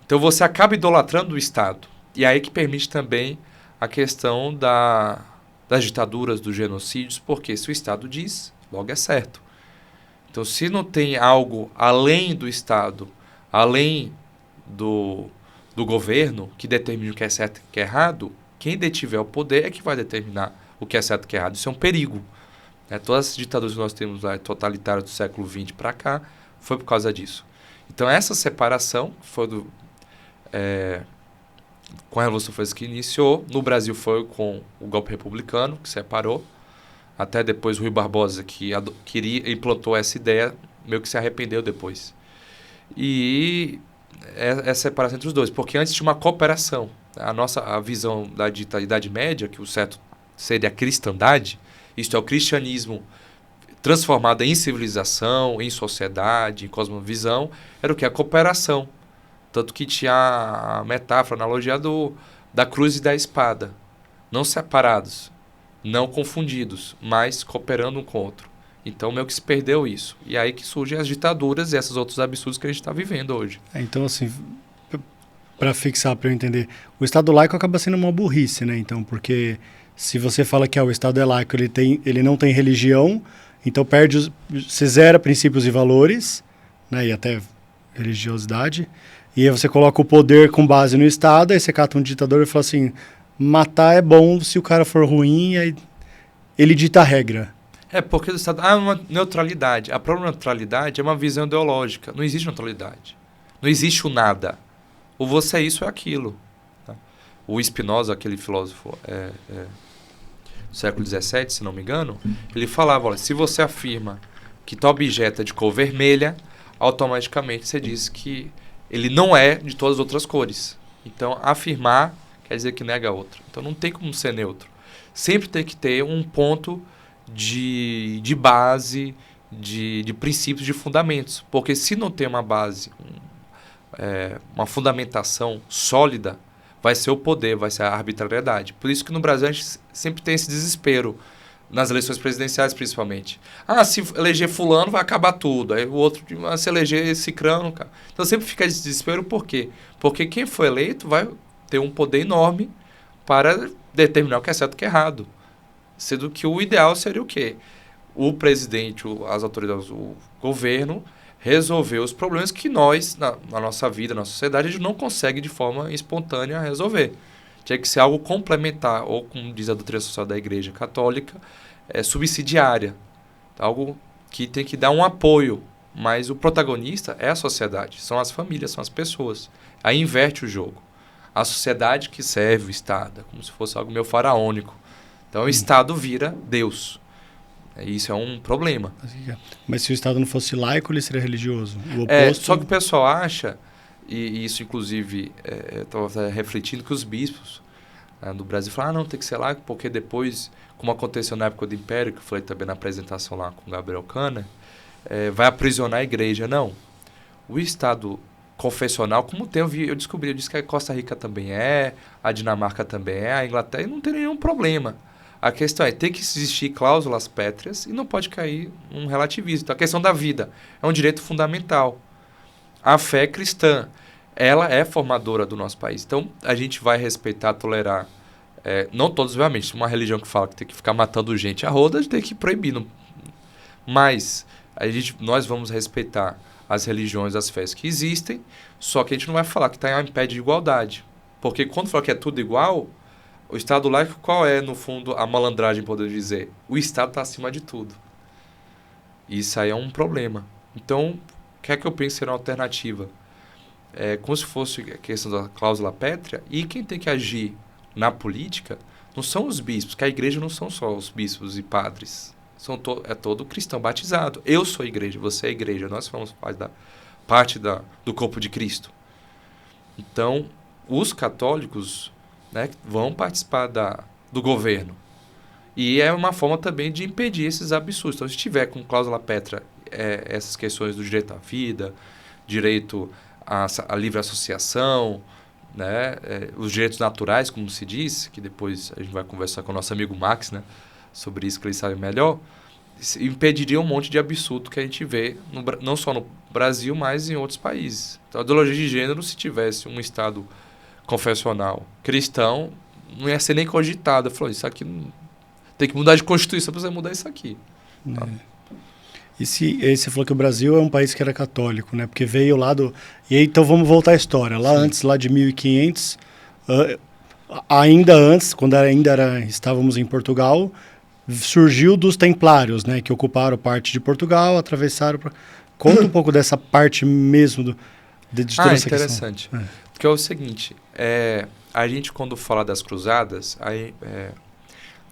Então você acaba idolatrando o Estado. E aí que permite também a questão das ditaduras, dos genocídios, porque se o Estado diz, logo é certo. Então, se não tem algo além do Estado, além do governo, que determine o que é certo e o que é errado, quem detiver o poder é que vai determinar o que é certo e o que é errado. Isso é um perigo. Todas as ditaduras que nós temos lá, totalitárias do século XX para cá, foi por causa disso. Então, essa separação foi com a Revolução Francesa que iniciou. No Brasil foi com o golpe republicano, que separou. Até depois o Rui Barbosa, que implantou essa ideia, meio que se arrependeu depois. E essa separação entre os dois, porque antes tinha uma cooperação. A visão da dita Idade Média, que o certo seria a cristandade, isto é, o cristianismo transformado em civilização, em sociedade, em cosmovisão, era o que? A cooperação. Tanto que tinha a metáfora, a analogia da cruz e da espada. Não separados, não confundidos, mas cooperando um com o outro. Então, meio que se perdeu isso. E aí que surgem as ditaduras e esses outros absurdos que a gente está vivendo hoje. Então, assim, para fixar, para eu entender, o Estado laico acaba sendo uma burrice, né? Então, porque se você fala que o Estado é laico, ele não tem religião, então você zera princípios e valores, né? E até religiosidade. E aí você coloca o poder com base no Estado, aí você cata um ditador e fala assim, matar é bom se o cara for ruim, aí ele dita a regra. Porque o Estado há uma neutralidade. A própria neutralidade é uma visão ideológica. Não existe neutralidade. Não existe o nada. Ou você é isso ou é aquilo. Tá? O Spinoza, aquele filósofo do século XVII, se não me engano, ele falava, olha, se você afirma que tal objeto é de cor vermelha, automaticamente você diz que ele não é de todas as outras cores. Então, afirmar quer dizer que nega outro. Então, não tem como ser neutro. Sempre tem que ter um ponto de base, de princípios, de fundamentos. Porque se não tem uma base, uma fundamentação sólida, vai ser o poder, vai ser a arbitrariedade. Por isso que no Brasil a gente sempre tem esse desespero, nas eleições presidenciais principalmente. Se eleger fulano vai acabar tudo. Aí o outro, se eleger cicrano, cara. Então sempre fica esse desespero, por quê? Porque quem foi eleito vai ter um poder enorme para determinar o que é certo e o que é errado. Sendo que o ideal seria o quê? O presidente, as autoridades, o governo, resolver os problemas que nós, na nossa vida, na nossa sociedade, a gente não consegue de forma espontânea resolver. Tinha que ser algo complementar, ou como diz a doutrina social da Igreja Católica, subsidiária. Algo que tem que dar um apoio, mas o protagonista é a sociedade, são as famílias, são as pessoas. Aí inverte o jogo. A sociedade que serve o Estado, como se fosse algo meio faraônico. Então o Estado vira Deus. Isso é um problema. Mas se o Estado não fosse laico, ele seria religioso? O oposto... Só que o pessoal acha, e isso inclusive eu estava refletindo, que os bispos do Brasil falam, não, tem que ser laico, porque depois, como aconteceu na época do Império, que foi também na apresentação lá com o Gabriel Kahner, vai aprisionar a igreja. Não. O Estado confessional, como tem, eu disse que a Costa Rica também a Dinamarca também a Inglaterra, e não tem nenhum problema. A questão tem que existir cláusulas pétreas e não pode cair um relativismo. Então, a questão da vida é um direito fundamental. A fé cristã, ela é formadora do nosso país. Então, a gente vai respeitar, tolerar, não todos, obviamente. Uma religião que fala que tem que ficar matando gente a roda, a gente tem que proibir. Não. Mas nós vamos respeitar as religiões, as fés que existem, só que a gente não vai falar que está em pé de igualdade. Porque quando fala que é tudo igual... O Estado laico, qual é, no fundo, a malandragem, podemos dizer? O Estado está acima de tudo. Isso aí é um problema. Então, o que é que eu penso ser uma alternativa? Como se fosse a questão da cláusula pétrea, e quem tem que agir na política não são os bispos, que a igreja não são só os bispos e padres. É todo cristão batizado. Eu sou a igreja, você é a igreja, nós somos parte do corpo de Cristo. Então, os católicos... vão participar do governo. E é uma forma também de impedir esses absurdos. Então, se tiver com cláusula pétrea essas questões do direito à vida, direito à livre associação, os direitos naturais, como se diz, que depois a gente vai conversar com o nosso amigo Max, sobre isso, que ele sabe melhor, impediria um monte de absurdo que a gente vê, não só no Brasil, mas em outros países. Então, a ideologia de gênero, se tivesse um Estado confessional cristão, não ia ser nem cogitado. Falou, isso aqui tem que mudar de Constituição para você mudar isso aqui. E você falou que o Brasil é um país que era católico, né? Porque veio lá do... E aí, então vamos voltar à história. Lá antes, lá de 1500, ainda antes, quando estávamos em Portugal, surgiu dos templários, né? Que ocuparam parte de Portugal, atravessaram... Conta um pouco dessa parte mesmo de toda essa interessante. Questão. Porque é o seguinte, a gente quando fala das cruzadas,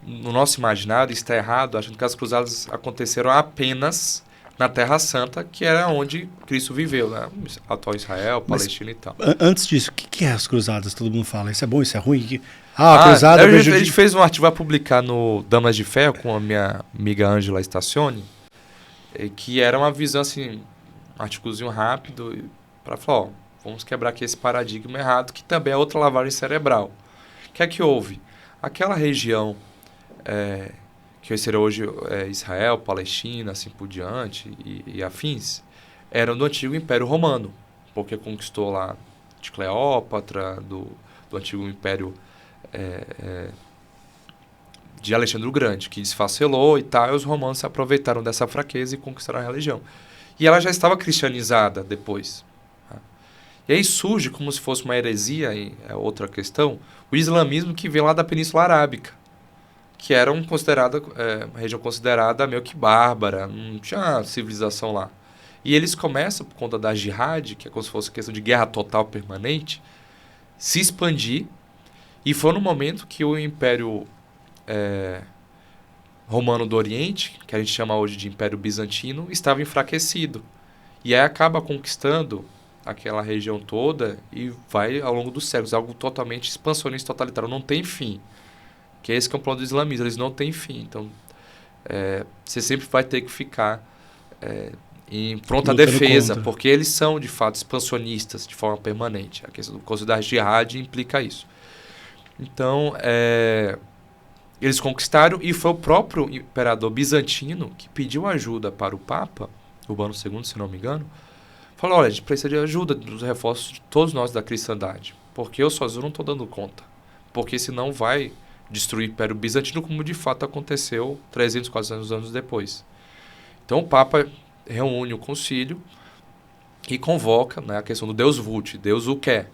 no nosso imaginário está errado, achando que as cruzadas aconteceram apenas na Terra Santa, que era onde Cristo viveu, atual Israel, Palestina e tal. Antes disso, o que é as cruzadas? Todo mundo fala, isso é bom, isso é ruim? A cruzada... A gente fez um artigo, vai publicar no Damas de Ferro, com a minha amiga Ângela Stacioni, que era uma visão assim, um artigozinho rápido, para falar, vamos quebrar aqui esse paradigma errado, que também é outra lavagem cerebral. O que é que houve? Aquela região que seria hoje Israel, Palestina, assim por diante, e afins, era do antigo Império Romano, porque conquistou lá de Cleópatra, do antigo Império de Alexandre o Grande, que desfacelou e tal, e os romanos se aproveitaram dessa fraqueza e conquistaram a religião. E ela já estava cristianizada depois. E aí surge, como se fosse uma heresia, e é outra questão, o islamismo que vem lá da Península Arábica, que era uma região considerada meio que bárbara, não tinha civilização lá. E eles começam, por conta da jihad, que é como se fosse questão de guerra total permanente, se expandir, e foi no momento que o Império Romano do Oriente, que a gente chama hoje de Império Bizantino, estava enfraquecido. E aí acaba conquistando aquela região toda e vai ao longo dos séculos, algo totalmente expansionista, totalitário, não tem fim. Que é esse que é o plano do islamismo, eles não têm fim. Então, você sempre vai ter que ficar em pronta defesa, contra. Porque eles são, de fato, expansionistas de forma permanente. A questão do conceito da jihad implica isso. Então, eles conquistaram, e foi o próprio imperador bizantino que pediu ajuda para o Papa, Urbano II, se não me engano, falou, olha, a gente precisa de ajuda dos reforços de todos nós da cristandade, porque eu sozinho não estou dando conta, porque senão vai destruir o Império Bizantino, como de fato aconteceu 300, 400 anos depois. Então o Papa reúne o concílio, e convoca, né, a questão do Deus vult, Deus o quer.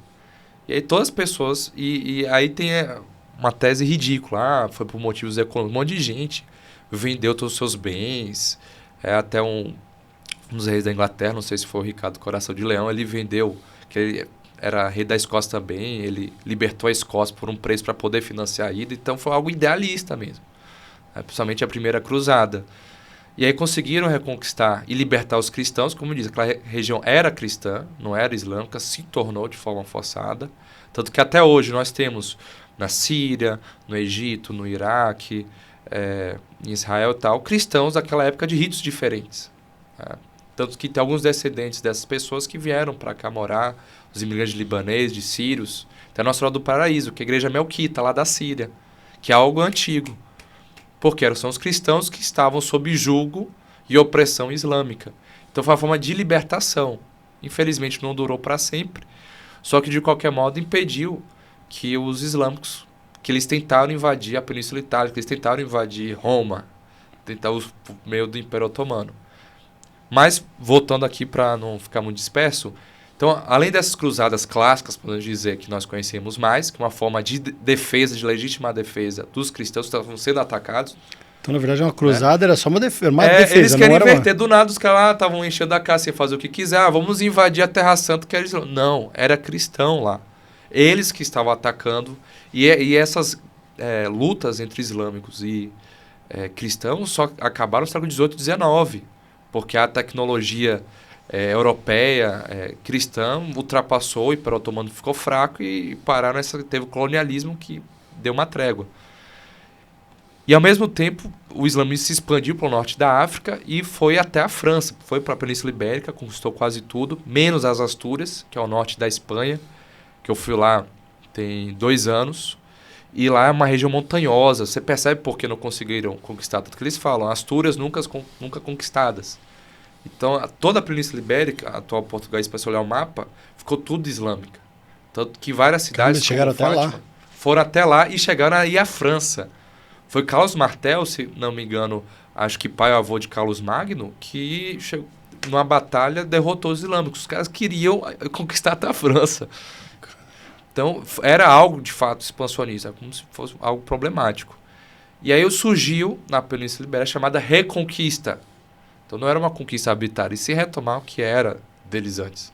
E aí todas as pessoas... E aí tem uma tese ridícula. Foi por motivos econômicos. Um monte de gente vendeu todos os seus bens. Até um dos reis da Inglaterra, não sei se foi o Ricardo Coração de Leão, ele vendeu, que ele era rei da Escócia também, ele libertou a Escócia por um preço para poder financiar a ida. Então foi algo idealista mesmo. Principalmente a primeira cruzada. E aí conseguiram reconquistar e libertar os cristãos, como diz, aquela região era cristã, não era islâmica, se tornou de forma forçada. Tanto que até hoje nós temos na Síria, no Egito, no Iraque, em Israel e tal, cristãos daquela época de ritos diferentes. Tanto que tem alguns descendentes dessas pessoas que vieram para cá morar, os imigrantes libaneses, de sírios. Tem a Nossa Senhora do Paraíso, que é a igreja melquita, lá da Síria, que é algo antigo. Porque são os cristãos que estavam sob julgo e opressão islâmica. Então foi uma forma de libertação. Infelizmente não durou para sempre, só que de qualquer modo impediu que os islâmicos, que eles tentaram invadir a Península Itálica, que eles tentaram invadir Roma, por meio do Império Otomano. Mas, voltando aqui para não ficar muito disperso, então, além dessas cruzadas clássicas, podemos dizer que nós conhecemos mais, que é uma forma de defesa, de legítima defesa dos cristãos que estavam sendo atacados. Então, na verdade, uma cruzada era só uma defesa. Eles querem inverter. Do nada, os caras estavam enchendo a casa sem fazer o que quiser. Vamos invadir a Terra Santa, que era Islã. Não, era cristão lá. Eles que estavam atacando. E essas lutas entre islâmicos e cristãos só acabaram no século XVIII e XIX, porque a tecnologia europeia, cristã, ultrapassou, o Império Otomano ficou fraco e pararam teve o colonialismo que deu uma trégua. E ao mesmo tempo, o islamismo se expandiu para o norte da África e foi até a França, foi para a Península Ibérica, conquistou quase tudo, menos as Astúrias, que é o norte da Espanha, que eu fui lá tem 2 anos, e lá é uma região montanhosa. Você percebe por que não conseguiram conquistar, tanto que eles falam, Astúrias nunca conquistadas. Então, toda a Península Ibérica, a atual Portugal, se você olhar o mapa, ficou tudo islâmica. Tanto que várias cidades chegaram até lá. Foram até lá e chegaram aí à França. Foi Carlos Martel, se não me engano, acho que pai ou avô de Carlos Magno, que numa batalha derrotou os islâmicos. Os caras queriam conquistar até a França. Então, era algo de fato expansionista, como se fosse algo problemático. E aí surgiu na Península Ibérica chamada Reconquista. Então não era uma conquista arbitrária, e se retomar o que era deles antes.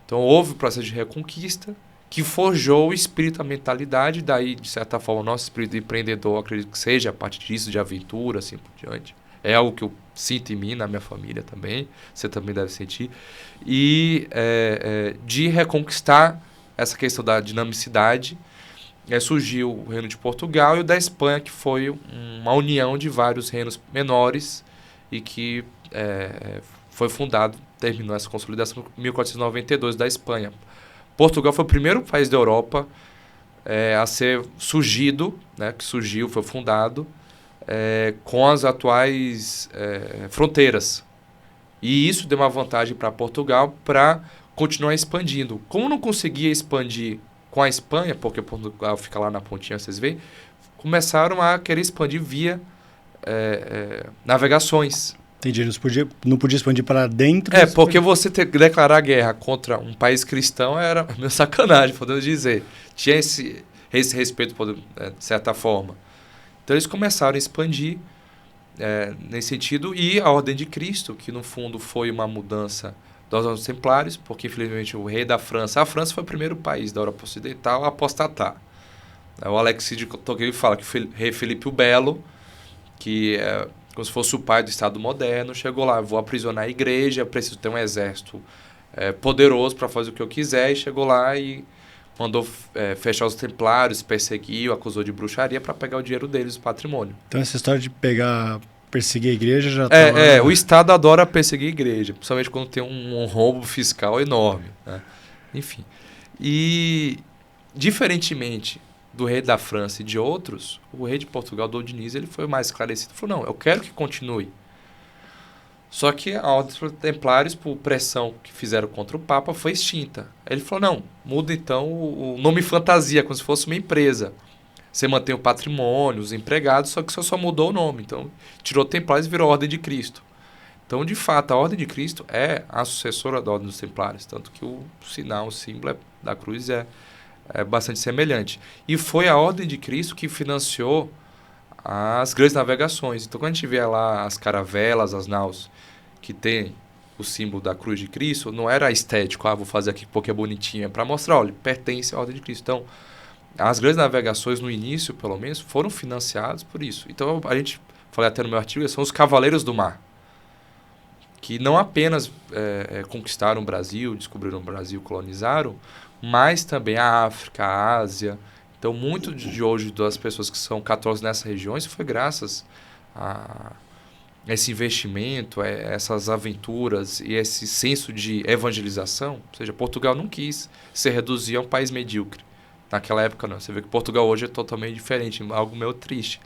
Então houve o processo de reconquista que forjou o espírito, a mentalidade, daí, de certa forma, o nosso espírito empreendedor, acredito que seja a partir disso, de aventura, assim por diante. É algo que eu sinto em mim, na minha família também, você também deve sentir. E de reconquistar essa questão da dinamicidade, surgiu o Reino de Portugal e o da Espanha, que foi uma união de vários reinos menores e que foi fundado, terminou essa consolidação em 1492 da Espanha. Portugal foi o primeiro país da Europa a ser surgido, né, que surgiu, foi fundado, com as atuais fronteiras. E isso deu uma vantagem para Portugal para continuar expandindo. Como não conseguia expandir com a Espanha, porque Portugal fica lá na pontinha, vocês veem, começaram a querer expandir via navegações. Entendi, não podia expandir para dentro. Porque você declarar guerra contra um país cristão era meio sacanagem, podemos dizer. Tinha esse respeito, de certa forma. Então eles começaram a expandir nesse sentido, e a Ordem de Cristo, que no fundo foi uma mudança dos Ordens Templários, porque infelizmente o rei da França... A França foi o primeiro país da Europa Ocidental a apostatar. O Alexis de Tocqueville fala que o rei Felipe o Belo, que como se fosse o pai do Estado moderno, chegou lá, vou aprisionar a igreja, preciso ter um exército poderoso para fazer o que eu quiser, e chegou lá e mandou fechar os templários, perseguiu, acusou de bruxaria para pegar o dinheiro deles, o patrimônio. Então essa história de perseguir a igreja já o Estado adora perseguir a igreja, principalmente quando tem um rombo fiscal enorme, né? Enfim. E, diferentemente do rei da França e de outros, o rei de Portugal, Dom Diniz, ele foi mais esclarecido. Falou, não, eu quero que continue. Só que a Ordem dos Templários, por pressão que fizeram contra o Papa, foi extinta. Ele falou, não, muda então o nome fantasia, como se fosse uma empresa. Você mantém o patrimônio, os empregados, só que você só mudou o nome. Então, tirou Templários e virou Ordem de Cristo. Então, de fato, a Ordem de Cristo é a sucessora da Ordem dos Templários, tanto que o sinal, o símbolo da cruz é bastante semelhante. E foi a Ordem de Cristo que financiou as grandes navegações. Então, quando a gente vê lá as caravelas, as naus, que tem o símbolo da cruz de Cristo, não era estético, vou fazer aqui porque é bonitinho, é para mostrar, olha, pertence à Ordem de Cristo. Então, as grandes navegações, no início, pelo menos, foram financiadas por isso. Então, a gente, falei até no meu artigo, são os cavaleiros do mar, que não apenas conquistaram o Brasil, descobriram o Brasil, colonizaram, mas também a África, a Ásia. Então, muito de hoje das pessoas que são católicas nessas regiões foi graças a esse investimento, essas aventuras e esse senso de evangelização. Ou seja, Portugal não quis se reduzir a um país medíocre. Naquela época, não. Você vê que Portugal hoje é totalmente diferente, algo meio triste.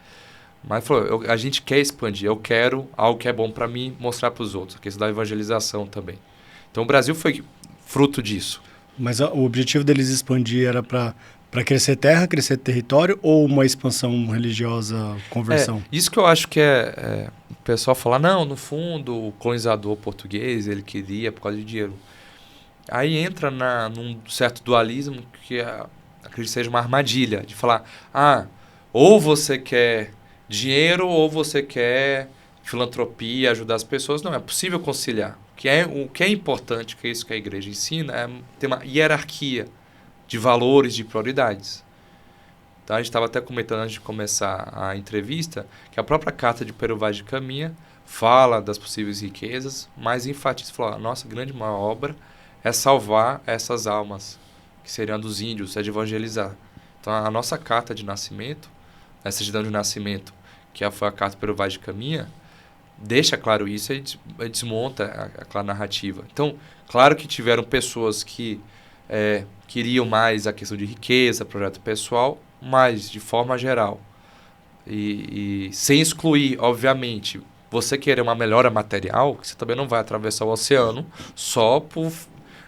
Mas falou, a gente quer expandir, eu quero algo que é bom para mim mostrar para os outros, a questão da evangelização também. Então o Brasil foi fruto disso. Mas o objetivo deles expandir era para crescer terra, crescer território ou uma expansão religiosa, conversão? Isso que eu acho que o pessoal falar, não, no fundo o colonizador português, ele queria por causa de dinheiro. Aí entra num certo dualismo que acredito que seja uma armadilha, de falar, ou você quer dinheiro ou você quer filantropia, ajudar as pessoas. Não, é possível conciliar. O que é importante, que é isso que a igreja ensina, é ter uma hierarquia de valores, de prioridades. Então, a gente estava até comentando antes de começar a entrevista que a própria carta de Pero Vaz de Caminha fala das possíveis riquezas, mas enfatiza, a nossa grande maior obra é salvar essas almas, que seriam dos índios, é de evangelizar. Então, a nossa carta de nascimento, a certidão de nascimento, que foi a carta Pero Vaz de Caminha, deixa claro isso e desmonta aquela narrativa. Então, claro que tiveram pessoas que queriam mais a questão de riqueza, projeto pessoal, mas de forma geral. E sem excluir, obviamente, você querer uma melhora material, você também não vai atravessar o oceano só por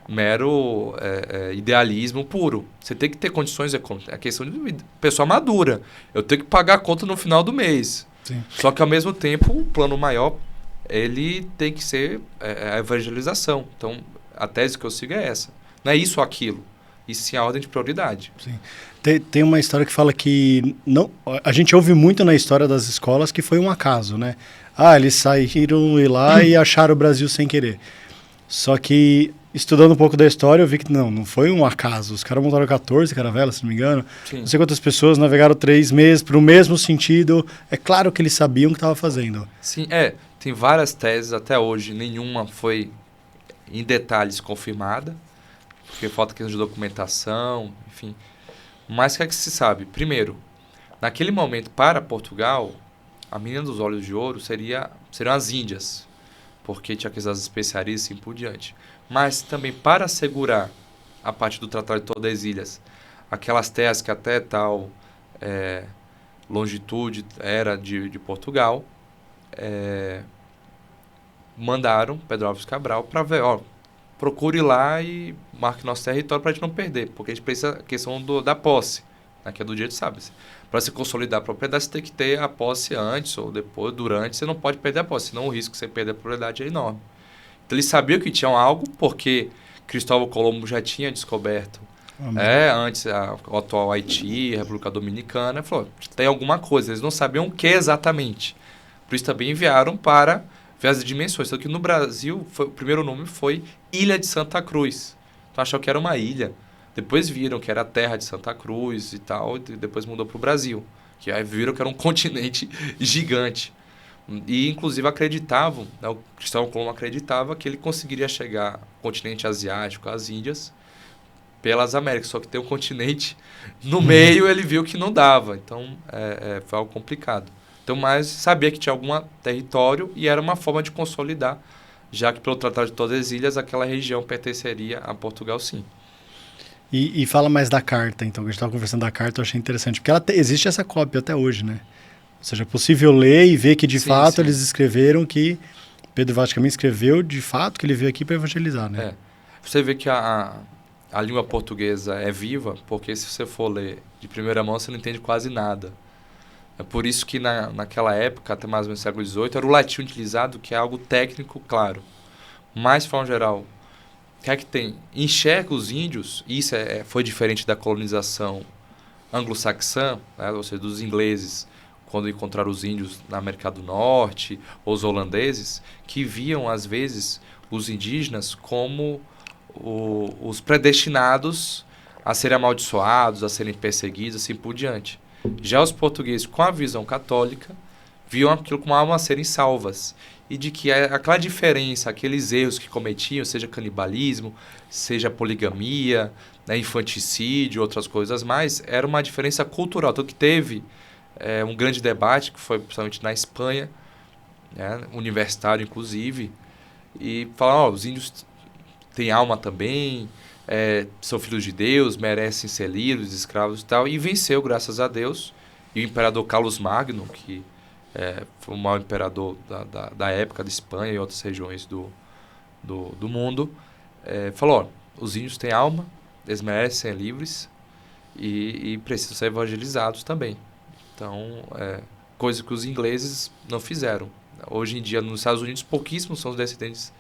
mero idealismo puro. Você tem que ter condições econômicas. É questão de pessoa madura. Eu tenho que pagar a conta no final do mês. Sim. Só que, ao mesmo tempo, o plano maior, ele tem que ser a evangelização. Então, a tese que eu sigo é essa. Não é isso ou aquilo. E sim a ordem de prioridade. Sim. Tem uma história que fala que... não, a gente ouve muito na história das escolas que foi um acaso, né? Eles saíram lá e acharam o Brasil sem querer. Só que, estudando um pouco da história, eu vi que não foi um acaso. Os caras montaram 14 caravelas, se não me engano. Sim. Não sei quantas pessoas navegaram 3 meses para o mesmo sentido. É claro que eles sabiam o que estavam fazendo. Sim, tem várias teses até hoje. Nenhuma foi em detalhes confirmada, porque falta questão de documentação, enfim. Mas o que é que se sabe? Primeiro, naquele momento, para Portugal, a menina dos olhos de ouro seriam as Índias, porque tinha aquelas especiarias e assim por diante. Mas também para assegurar, a partir do Tratado de Tordesilhas, aquelas terras que até tal longitude era de Portugal, mandaram Pedro Álvares Cabral para ver, procure lá e marque nosso território para a gente não perder, porque a gente precisa a questão da posse, né, que é do direito, sabe? Para se consolidar a propriedade, você tem que ter a posse antes ou depois, durante, você não pode perder a posse, senão o risco de você perder a propriedade é enorme. Então, eles sabiam que tinham algo, porque Cristóvão Colombo já tinha descoberto, antes, o atual Haiti, a República Dominicana, falou, tem alguma coisa, eles não sabiam o que exatamente. Por isso também enviaram para ver as dimensões. Só que no Brasil, o primeiro nome foi Ilha de Santa Cruz. Então acharam que era uma ilha. Depois viram que era a terra de Santa Cruz e tal, e depois mudou para o Brasil. Que aí viram que era um continente gigante. E inclusive acreditavam, né, o Cristóvão Colombo acreditava que ele conseguiria chegar ao continente asiático, às Índias, pelas Américas. Só que tem um continente no meio, ele viu que não dava. Então foi algo complicado. Então, mas sabia que tinha algum território e era uma forma de consolidar, já que pelo Tratado de Tordesilhas aquela região pertenceria a Portugal, sim. E fala mais da carta, então, que a gente estava conversando da carta, eu achei interessante, porque existe essa cópia até hoje, né? Ou seja, é possível ler e ver que de fato eles escreveram que Pedro Vaz de Caminha escreveu de fato que ele veio aqui para evangelizar, né? Você vê que a língua portuguesa é viva, porque se você for ler de primeira mão, você não entende quase nada. É por isso que naquela época, até mais ou menos no século XVIII, era o latim utilizado, que é algo técnico, claro. Mas, de forma geral, o que é que tem? Enxerga os índios, e isso foi diferente da colonização anglo-saxã, né, ou seja, dos ingleses, quando encontraram os índios na América do Norte, ou os holandeses, que viam, às vezes, os indígenas como os predestinados a serem amaldiçoados, a serem perseguidos, assim por diante. Já os portugueses, com a visão católica, viam aquilo como almas a serem salvas. E de que aquela diferença, aqueles erros que cometiam, seja canibalismo, seja poligamia, né, infanticídio, outras coisas mais, era uma diferença cultural. Tanto que teve um grande debate, que foi principalmente na Espanha, né, universitário inclusive, e falaram, os índios têm alma também, são filhos de Deus, merecem ser livres, escravos e tal, e venceu, graças a Deus. E o imperador Carlos Magno, que foi o maior imperador da época da Espanha e outras regiões do mundo, falou, os índios têm alma, eles merecem ser livres e precisam ser evangelizados também. Então, coisa que os ingleses não fizeram. Hoje em dia, nos Estados Unidos, pouquíssimos são os descendentes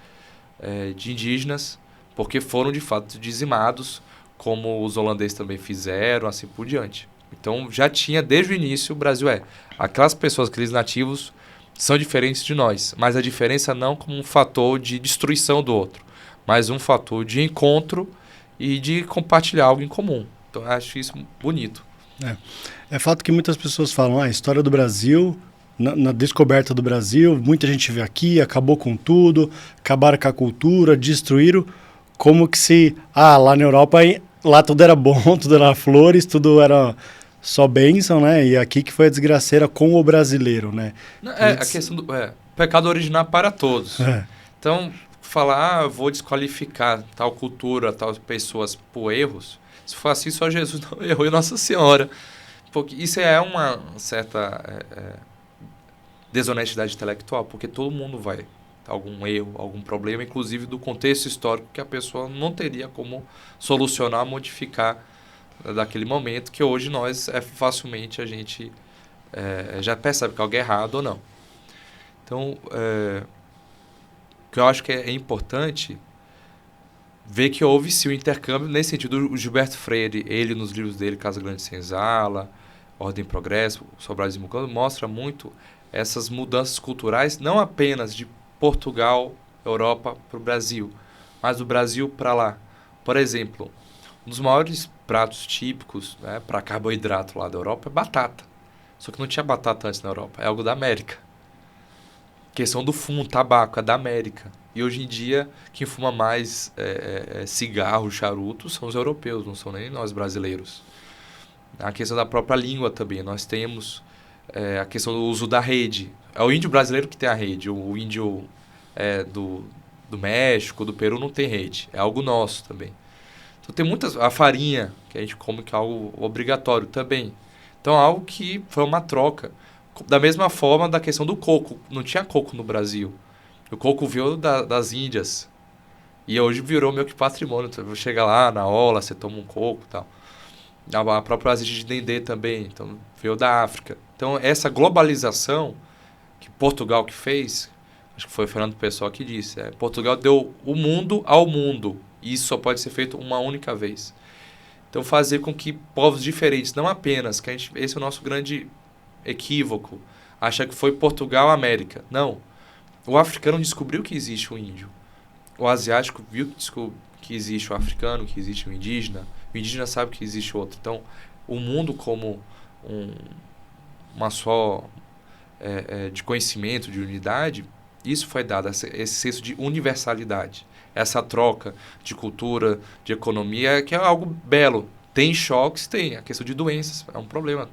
de indígenas, porque foram, de fato, dizimados, como os holandeses também fizeram, assim por diante. Então, já tinha, desde o início, o Brasil aquelas pessoas, aqueles nativos, são diferentes de nós, mas a diferença não como um fator de destruição do outro, mas um fator de encontro e de compartilhar algo em comum. Então, eu acho isso bonito. É fato que muitas pessoas falam, a história do Brasil, na descoberta do Brasil, muita gente veio aqui, acabou com tudo, acabaram com a cultura, destruíram, como que se, lá na Europa, lá tudo era bom, tudo era flores, tudo era só bênção, né? E aqui que foi a desgraceira com o brasileiro, né? A questão do pecado original para todos. Então, falar, vou desqualificar tal cultura, tal pessoas por erros, se for assim, só Jesus não errou e Nossa Senhora. Porque isso é uma certa desonestidade intelectual, porque todo mundo vai ter algum erro, algum problema, inclusive do contexto histórico que a pessoa não teria como solucionar, modificar daquele momento, que hoje nós facilmente a gente já percebe que algo é errado ou não. Então, o que eu acho que é importante ver que houve sim o intercâmbio nesse sentido. O Gilberto Freire, ele nos livros dele, Casa Grande Senzala, Ordem e Progresso, Sobrais e Mucambo, mostra muito essas mudanças culturais, não apenas de Portugal, Europa para o Brasil, mas do Brasil para lá. Por exemplo, um dos maiores pratos típicos, né, para carboidrato lá da Europa é batata. Só que não tinha batata antes na Europa, é algo da América. Questão do fumo, tabaco, é da América. E hoje em dia, quem fuma mais cigarro, charuto, são os europeus, não são nem nós brasileiros. A questão da própria língua também, nós temos a questão do uso da rede. É o índio brasileiro que tem a rede, o índio do México, do Peru não tem rede, é algo nosso também. Então tem a farinha, que a gente come, que é algo obrigatório também. Então é algo que foi uma troca. Da mesma forma da questão do coco, não tinha coco no Brasil. O coco veio das Índias. E hoje virou meio que patrimônio. Então, você chega lá na orla, você toma um coco e tal. A própria azeite de dendê também, então veio da África. Então essa globalização que Portugal que fez, acho que foi o Fernando Pessoa que disse, Portugal deu o mundo ao mundo. E isso só pode ser feito uma única vez. Então fazer com que povos diferentes, não apenas, esse é o nosso grande equívoco, achar que foi Portugal América. Não. O africano descobriu que existe o índio. O asiático viu que existe o africano, que existe o indígena. O indígena sabe que existe outro. Então, o mundo como uma só de conhecimento, de unidade, isso foi dado, esse senso de universalidade. Essa troca de cultura, de economia, que é algo belo. Tem choques? Tem. A questão de doenças é um problema,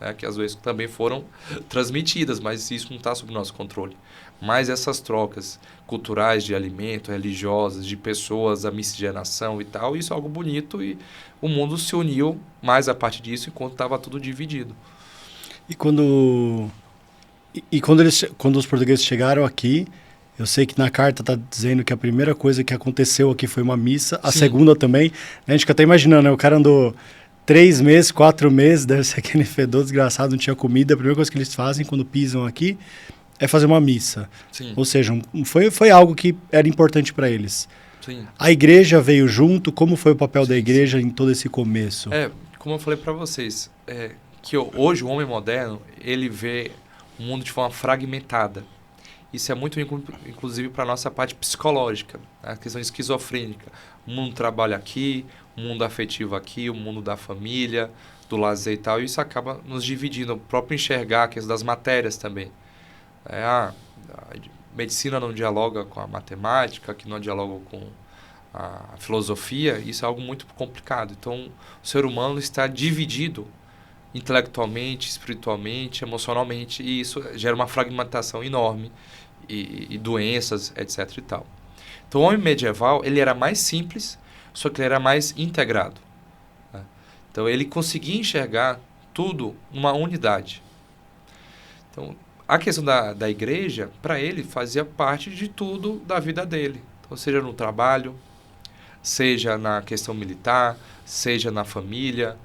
né, que às vezes também foram transmitidas, mas isso não está sob o nosso controle. Mas essas trocas culturais de alimento, religiosas, de pessoas, a miscigenação e tal, isso é algo bonito e o mundo se uniu mais a partir disso enquanto estava tudo dividido. E quando os portugueses chegaram aqui, eu sei que na carta está dizendo que a primeira coisa que aconteceu aqui foi uma missa, a segunda também. A gente fica até imaginando, né? O cara andou 3 meses, 4 meses, deve ser aquele fedor desgraçado, não tinha comida. A primeira coisa que eles fazem quando pisam aqui é fazer uma missa. Sim. Ou seja, foi algo que era importante para eles. Sim. A igreja veio junto. Como foi o papel da igreja em todo esse começo? Como eu falei para vocês, que hoje o homem moderno, ele vê o mundo de forma fragmentada. Isso é muito, inclusive, para a nossa parte psicológica, a questão esquizofrênica. O mundo trabalha aqui, o mundo afetivo aqui, o mundo da família, do lazer e tal, e isso acaba nos dividindo. O próprio enxergar a questão das matérias também. A medicina não dialoga com a matemática, que não dialoga com a filosofia, isso é algo muito complicado. Então, o ser humano está dividido intelectualmente, espiritualmente, emocionalmente, e isso gera uma fragmentação enorme e doenças, etc. e tal. Então, o homem medieval, ele era mais simples, só que ele era mais integrado, né? Então, ele conseguia enxergar tudo numa unidade. Então, a questão da igreja, para ele, fazia parte de tudo da vida dele. Então, seja no trabalho, seja na questão militar, seja na família,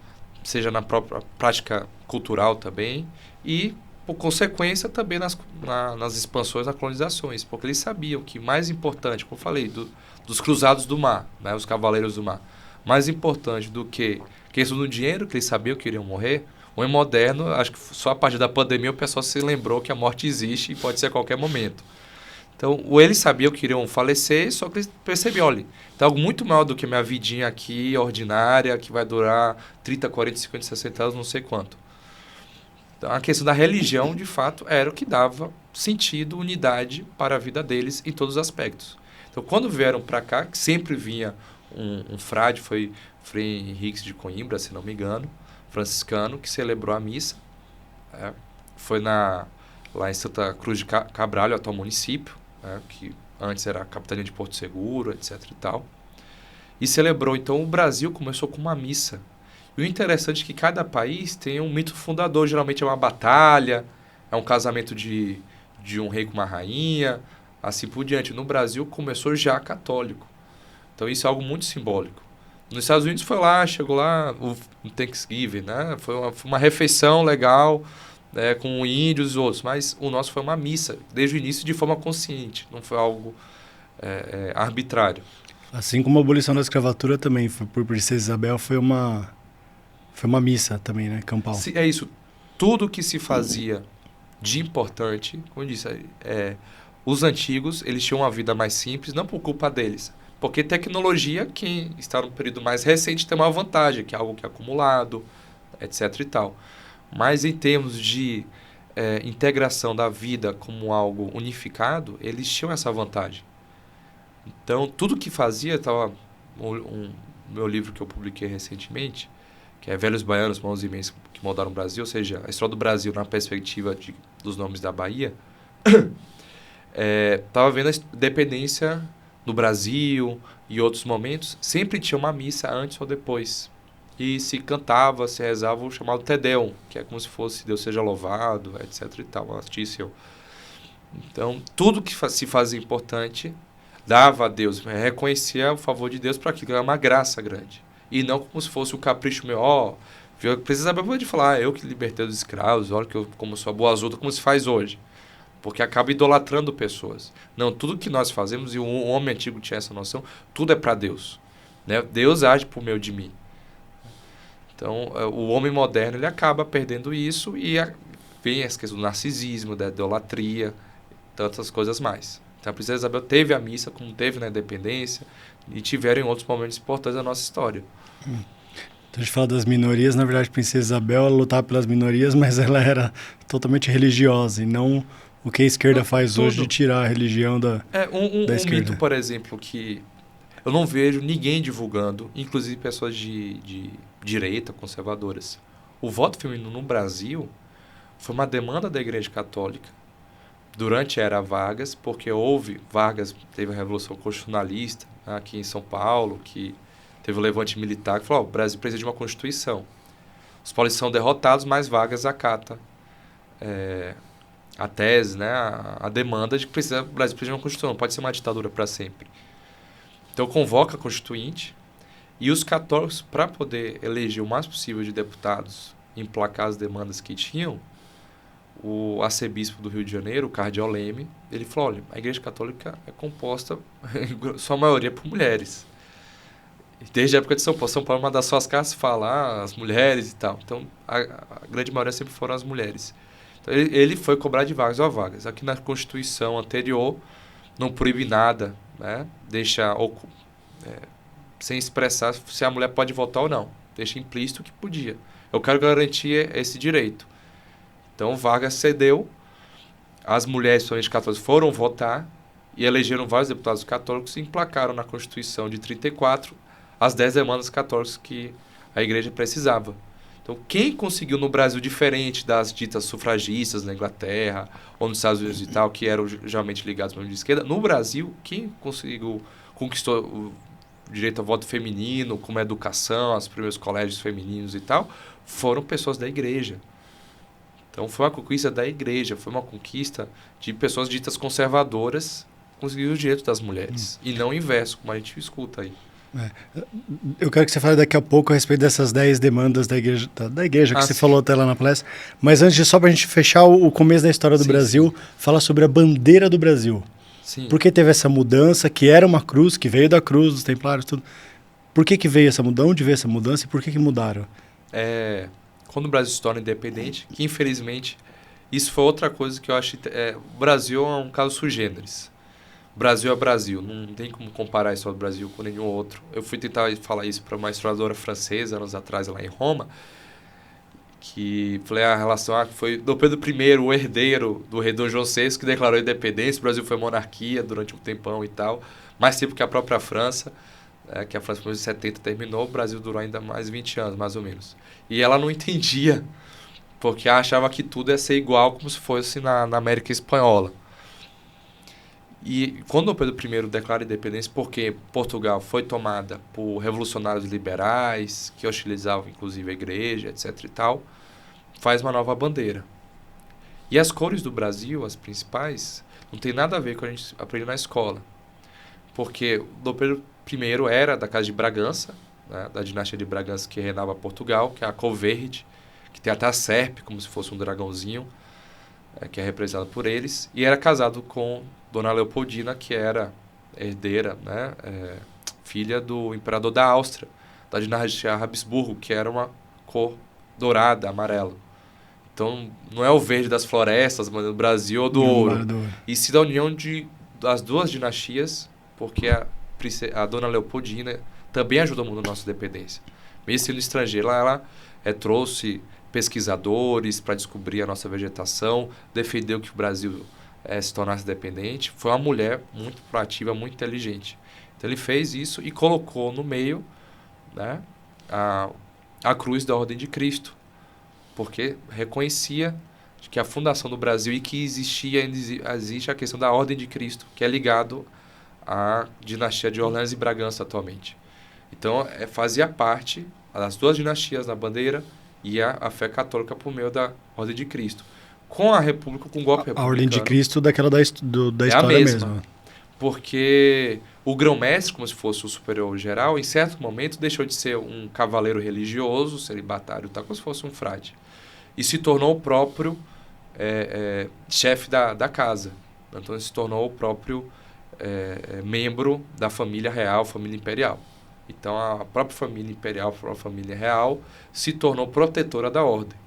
seja na própria prática cultural também, e, por consequência, também nas expansões, nas colonizações, porque eles sabiam que mais importante, como eu falei, dos cruzados do mar, né, os cavaleiros do mar, mais importante do que a questão do dinheiro, que eles sabiam que iriam morrer. O homem moderno, acho que só a partir da pandemia o pessoal se lembrou que a morte existe e pode ser a qualquer momento. Então, eles sabiam que iriam falecer, só que eles percebiam, olha, tem algo muito maior do que a minha vidinha aqui, ordinária, que vai durar 30, 40, 50, 60 anos, não sei quanto. Então, a questão da religião, de fato, era o que dava sentido, unidade para a vida deles em todos os aspectos. Então, quando vieram para cá, que sempre vinha um frade, foi Frei Henrique de Coimbra, se não me engano, franciscano, que celebrou a missa. Foi lá em Santa Cruz de Cabral, atual município, que antes era a capitania de Porto Seguro, etc. e tal. E celebrou. Então, o Brasil começou com uma missa. E o interessante é que cada país tem um mito fundador. Geralmente é uma batalha, é um casamento de um rei com uma rainha, assim por diante. No Brasil, começou já católico. Então, isso é algo muito simbólico. Nos Estados Unidos chegou lá o Thanksgiving, né? Foi uma refeição legal, com índios e outros, mas o nosso foi uma missa, desde o início de forma consciente, não foi algo arbitrário. Assim como a abolição da escravatura também, por Princesa Isabel, foi uma missa também, né, campal? É isso, tudo que se fazia de importante, como eu disse, os antigos, eles tinham uma vida mais simples, não por culpa deles. Porque tecnologia, quem está no período mais recente, tem uma vantagem, que é algo que é acumulado, etc. e tal. Mas em termos de integração da vida como algo unificado, eles tinham essa vantagem. Então, tudo que fazia, meu livro que eu publiquei recentemente, que é Velhos Baianos, Mãos e Mães que Moldaram o Brasil, ou seja, a história do Brasil na perspectiva dos nomes da Bahia, estava vendo a dependência no Brasil e outros momentos, sempre tinha uma missa antes ou depois. E se cantava, se rezava o chamado Te Deum, que é como se fosse Deus seja louvado, etc. e tal, Astício. Então, tudo que se fazia importante, dava a Deus, reconhecia o favor de Deus para aquilo, era uma graça grande. E não como se fosse um capricho meu, precisa saber de falar, eu que libertei os escravos, olha que eu como sou boazuda, como se faz hoje. Porque acaba idolatrando pessoas. Não, tudo que nós fazemos, e o homem antigo tinha essa noção, tudo é para Deus, né? Deus age por meio de mim. Então, o homem moderno, ele acaba perdendo isso e vem essa questão do narcisismo, da idolatria, tantas coisas mais. Então, a Princesa Isabel teve a missa, como teve na independência, e tiveram em outros momentos importantes da nossa história. Então, a gente fala das minorias, na verdade, a Princesa Isabel, ela lutava pelas minorias, mas ela era totalmente religiosa, e não o que a esquerda faz tudo hoje de tirar a religião da esquerda. Um mito, por exemplo, que eu não vejo ninguém divulgando, inclusive pessoas de direita, conservadoras. O voto feminino no Brasil foi uma demanda da Igreja Católica durante a era Vargas, porque Vargas teve a Revolução Constitucionalista aqui em São Paulo, que teve o levante militar, que falou, o Brasil precisa de uma Constituição. Os paulistas são derrotados, mas Vargas acata a tese, né, a demanda de que o Brasil precisa de uma Constituição, não pode ser uma ditadura para sempre. Então convoca a Constituinte E os católicos, para poder eleger o mais possível de deputados, emplacar as demandas que tinham, o arcebispo do Rio de Janeiro, o cardeal Leme, ele falou, olha, a Igreja Católica é composta, em sua maioria, por mulheres. Desde a época de São Paulo, uma das suas casas fala as mulheres e tal. Então, a grande maioria sempre foram as mulheres. Então, ele foi cobrar de vagas ou vagas. Aqui na Constituição anterior, não proíbe nada, né? Deixa sem expressar se a mulher pode votar ou não. Deixa implícito que podia. Eu quero garantir esse direito. Então, Vargas cedeu. As mulheres, principalmente católicas, foram votar e elegeram vários deputados católicos e emplacaram na Constituição de 34 as 10 demandas católicas que a igreja precisava. Então, quem conseguiu no Brasil, diferente das ditas sufragistas na Inglaterra ou nos Estados Unidos e tal, que eram geralmente ligados ao movimento de esquerda, no Brasil, quem conquistou o direito ao voto feminino, como a educação, os primeiros colégios femininos e tal, foram pessoas da igreja. Então, foi uma conquista da igreja, foi uma conquista de pessoas ditas conservadoras conseguindo os direitos das mulheres. E não o inverso, como a gente escuta aí. Eu quero que você fale daqui a pouco a respeito dessas 10 demandas da igreja que você falou até lá na palestra. Mas antes, só para a gente fechar o começo da história do Brasil, fala sobre a bandeira do Brasil. Sim. Por que teve essa mudança, que era uma cruz, que veio da cruz, dos templários, tudo. Por que veio essa mudança? Onde veio essa mudança e por que mudaram? Quando o Brasil se torna independente, que infelizmente, isso foi outra coisa que eu acho... o Brasil é um caso sui generis. Brasil é Brasil, não tem como comparar a história do Brasil com nenhum outro. Eu fui tentar falar isso para uma historiadora francesa, anos atrás, lá em Roma, que falei a relação que foi Dom Pedro I, o herdeiro do rei Dom João VI, que declarou a independência, o Brasil foi monarquia durante um tempão e tal, mais tempo que a própria França, que a França em 1970 terminou, o Brasil durou ainda mais 20 anos, mais ou menos. E ela não entendia, porque achava que tudo ia ser igual como se fosse na América Espanhola. E quando o Pedro I declara a independência, porque Portugal foi tomada por revolucionários liberais, que hostilizavam inclusive a igreja, etc. e tal, faz uma nova bandeira. E as cores do Brasil, as principais, não tem nada a ver com o que a gente aprende na escola. Porque Dom Pedro I era da Casa de Bragança, né, da dinastia de Bragança que reinava Portugal, que é a cor verde, que tem até a serpe, como se fosse um dragãozinho, que é representado por eles, e era casado com Dona Leopoldina, que era herdeira, né, filha do imperador da Áustria, da dinastia Habsburgo, que era uma cor dourada, amarela. Então, não é o verde das florestas, mas do Brasil ou do ouro. E se da união das duas dinastias, porque a Dona Leopoldina também ajudou muito na nossa independência. Mesmo sendo estrangeira, ela trouxe pesquisadores para descobrir a nossa vegetação, defendeu que o Brasil se tornasse independente. Foi uma mulher muito proativa, muito inteligente. Então ele fez isso e colocou no meio, né, a cruz da Ordem de Cristo, porque reconhecia que a fundação do Brasil e que existe a questão da Ordem de Cristo, que é ligado à dinastia de Orleans e Bragança atualmente. Então fazia parte das duas dinastias na bandeira e a fé católica por meio da Ordem de Cristo. Com a República, com o golpe republicano... A Ordem de Cristo daquela da história mesmo. Porque o grão-mestre, como se fosse o superior geral, em certo momento deixou de ser um cavaleiro religioso, celibatário, tal, como se fosse um frade. E se tornou o próprio chefe da casa. Então ele se tornou o próprio membro da família real, família imperial. Então a própria família imperial, a própria família real, se tornou protetora da ordem.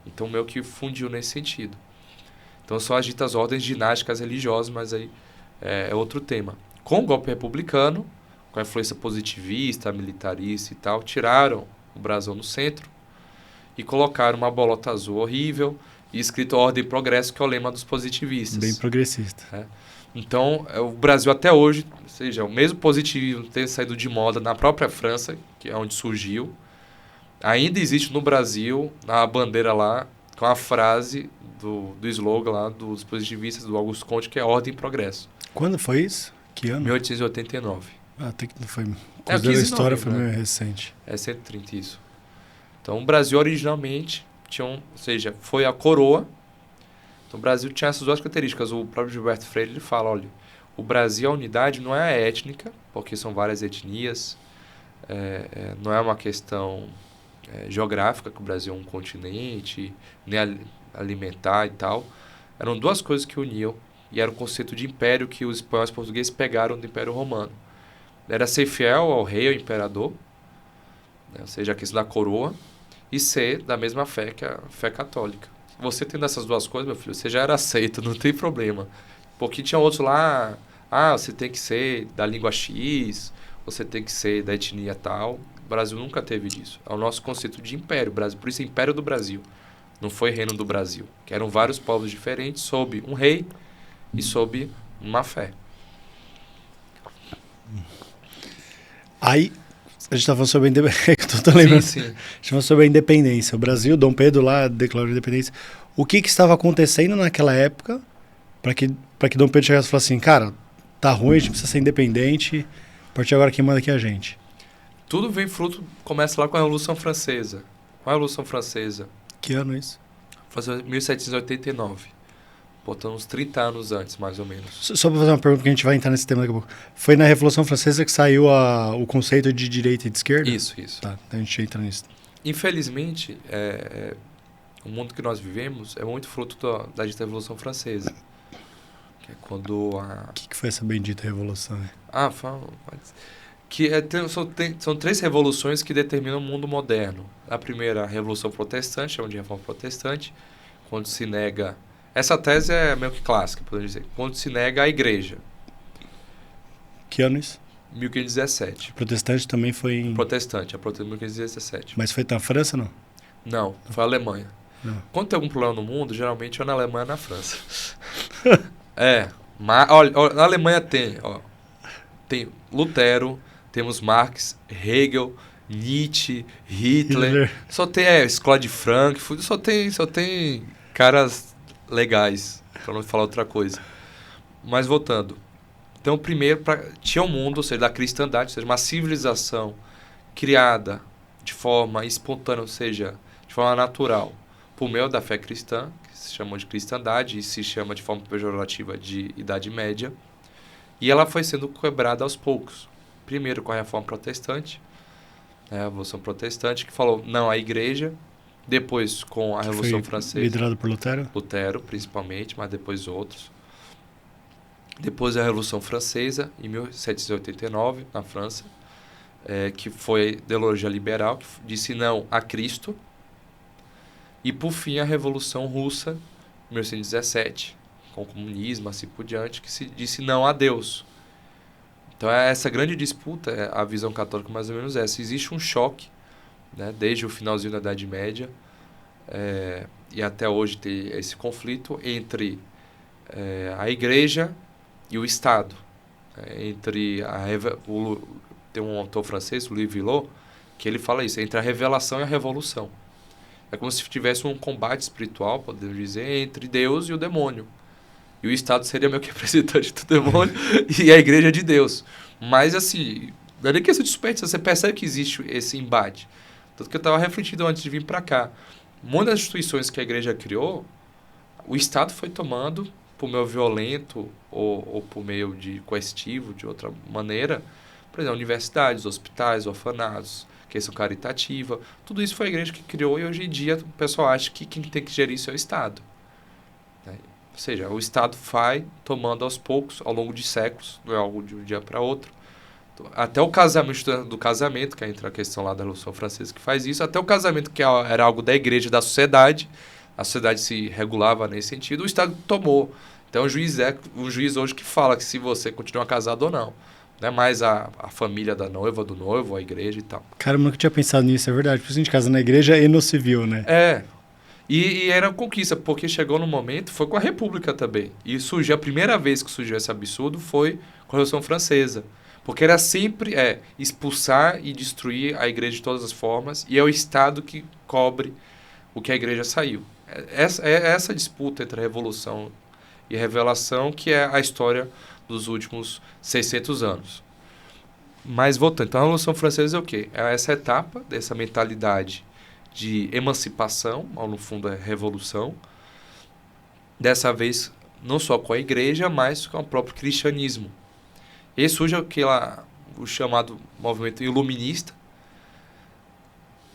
Então meio que fundiu nesse sentido. Então são as ditas ordens dinásticas religiosas, mas aí é outro tema. Com o golpe republicano, com a influência positivista, militarista e tal, tiraram o brasão no centro e colocaram uma bolota azul horrível e escrito Ordem e Progresso, que é o lema dos positivistas. Bem progressista. Então, o Brasil até hoje, ou seja, o mesmo positivismo ter saído de moda na própria França, que é onde surgiu, ainda existe no Brasil, na bandeira lá, com a frase do slogan lá dos positivistas, do Augusto Conte, que é Ordem e Progresso. Quando foi isso? Que ano? 1889. Até que não foi... Considerando a história, foi meio recente. É 130 isso. Então, o Brasil originalmente ou seja, foi a coroa. Então, o Brasil tinha essas duas características. O próprio Gilberto Freire ele fala, olha, o Brasil, a unidade não é étnica, porque são várias etnias, Não é uma questão geográfica, que o Brasil é um continente, nem alimentar e tal. Eram duas coisas que uniam, e era o conceito de império que os espanhóis e portugueses pegaram do Império Romano. Era ser fiel ao rei, ao imperador, né? Ou seja, a questão da coroa, e ser da mesma fé que a fé católica. Você tendo essas duas coisas, meu filho, você já era aceito, não tem problema. Porque tinha outros lá, você tem que ser da língua X, você tem que ser da etnia tal. O Brasil nunca teve disso. É o nosso conceito de império, Brasil. Por isso, Império do Brasil. Não foi Reino do Brasil. Que eram vários povos diferentes sob um rei e sob uma fé. Aí, a gente estava falando sobre a independência. Tô lembrando. Sim. A gente falou sobre a independência. O Brasil, Dom Pedro lá declarou a independência. O que estava acontecendo naquela época para que Dom Pedro chegasse e falasse assim, cara, tá ruim, a gente precisa ser independente, a partir de agora quem manda aqui é a gente. Tudo vem fruto, começa lá com a Revolução Francesa. Qual é a Revolução Francesa? Que ano é isso? Foi em 1789. Botando uns 30 anos antes, mais ou menos. Só para fazer uma pergunta, que a gente vai entrar nesse tema daqui a pouco. Foi na Revolução Francesa que saiu o conceito de direita e de esquerda? Isso. Tá, então a gente entra nisso. Infelizmente, o mundo que nós vivemos é muito fruto da dita Revolução Francesa. Que é quando O que foi essa bendita revolução? Né? São três revoluções que determinam o mundo moderno. A primeira, a Revolução Protestante, chama de Reforma Protestante, quando se nega... Essa tese é meio que clássica, podemos dizer. Quando se nega a igreja. Que ano isso? 1517. Protestante também foi em... Protestante, a protestante 1517. Mas foi na França, não? Não, foi a Alemanha. Não. Quando tem algum problema no mundo, geralmente é na Alemanha ou na França. Mas, olha, na Alemanha tem Lutero, temos Marx, Hegel, Nietzsche, Hitler. Só tem escola de Frankfurt, só tem caras legais, para não falar outra coisa. Mas voltando. Então, primeiro, tinha um mundo, ou seja, da cristandade, ou seja, uma civilização criada de forma espontânea, ou seja, de forma natural, por meio da fé cristã, que se chamou de cristandade e se chama de forma pejorativa de Idade Média, e ela foi sendo quebrada aos poucos. Primeiro com a Reforma Protestante, a Revolução Protestante, que falou não à igreja, depois com a Revolução Francesa. Liderado por Lutero? Lutero, principalmente, mas depois outros. Depois a Revolução Francesa, em 1789, na França, que foi a ideologia liberal, que disse não a Cristo. E, por fim, a Revolução Russa, em 1917, com o comunismo, assim por diante, que se disse não a Deus. Então, essa grande disputa, a visão católica mais ou menos essa. Existe um choque, né, desde o finalzinho da Idade Média, e até hoje tem esse conflito entre a Igreja e o Estado. Tem um autor francês, Louis Villot, que ele fala isso, entre a revelação e a revolução. É como se tivesse um combate espiritual, podemos dizer, entre Deus e o demônio. E o Estado seria meio que representante do demônio e a Igreja de Deus. Mas, assim, não é nem questão de superstição, você percebe que existe esse embate. Tanto que eu estava refletindo antes de vir para cá. Muitas das instituições que a Igreja criou, o Estado foi tomando por meio violento ou por meio de coercitivo, de outra maneira. Por exemplo, universidades, hospitais, orfanatos, questão caritativa. Tudo isso foi a Igreja que criou e hoje em dia o pessoal acha que quem tem que gerir isso é o Estado. Ou seja, o Estado vai tomando aos poucos, ao longo de séculos, não é algo de um dia para outro. Até o casamento, que entra a questão lá da Revolução Francesa que faz isso, até o casamento que era algo da igreja, da sociedade, a sociedade se regulava nesse sentido, o Estado tomou. Então o juiz hoje que fala que se você continua casado ou não. Não é mais a família da noiva, do noivo, a igreja e tal. Cara, eu nunca tinha pensado nisso, é verdade. Por isso a gente casa na igreja e no civil, né? E era conquista, porque chegou no momento, foi com a República também. E a primeira vez que surgiu esse absurdo foi com a Revolução Francesa. Porque era sempre expulsar e destruir a igreja de todas as formas, e é o Estado que cobre o que a igreja saiu. Essa disputa entre a Revolução e a Revelação que é a história dos últimos 600 anos. Mas voltando, então a Revolução Francesa é o quê? É essa etapa dessa mentalidade de emancipação, no fundo é revolução, dessa vez não só com a igreja, mas com o próprio cristianismo. E surge o chamado movimento iluminista.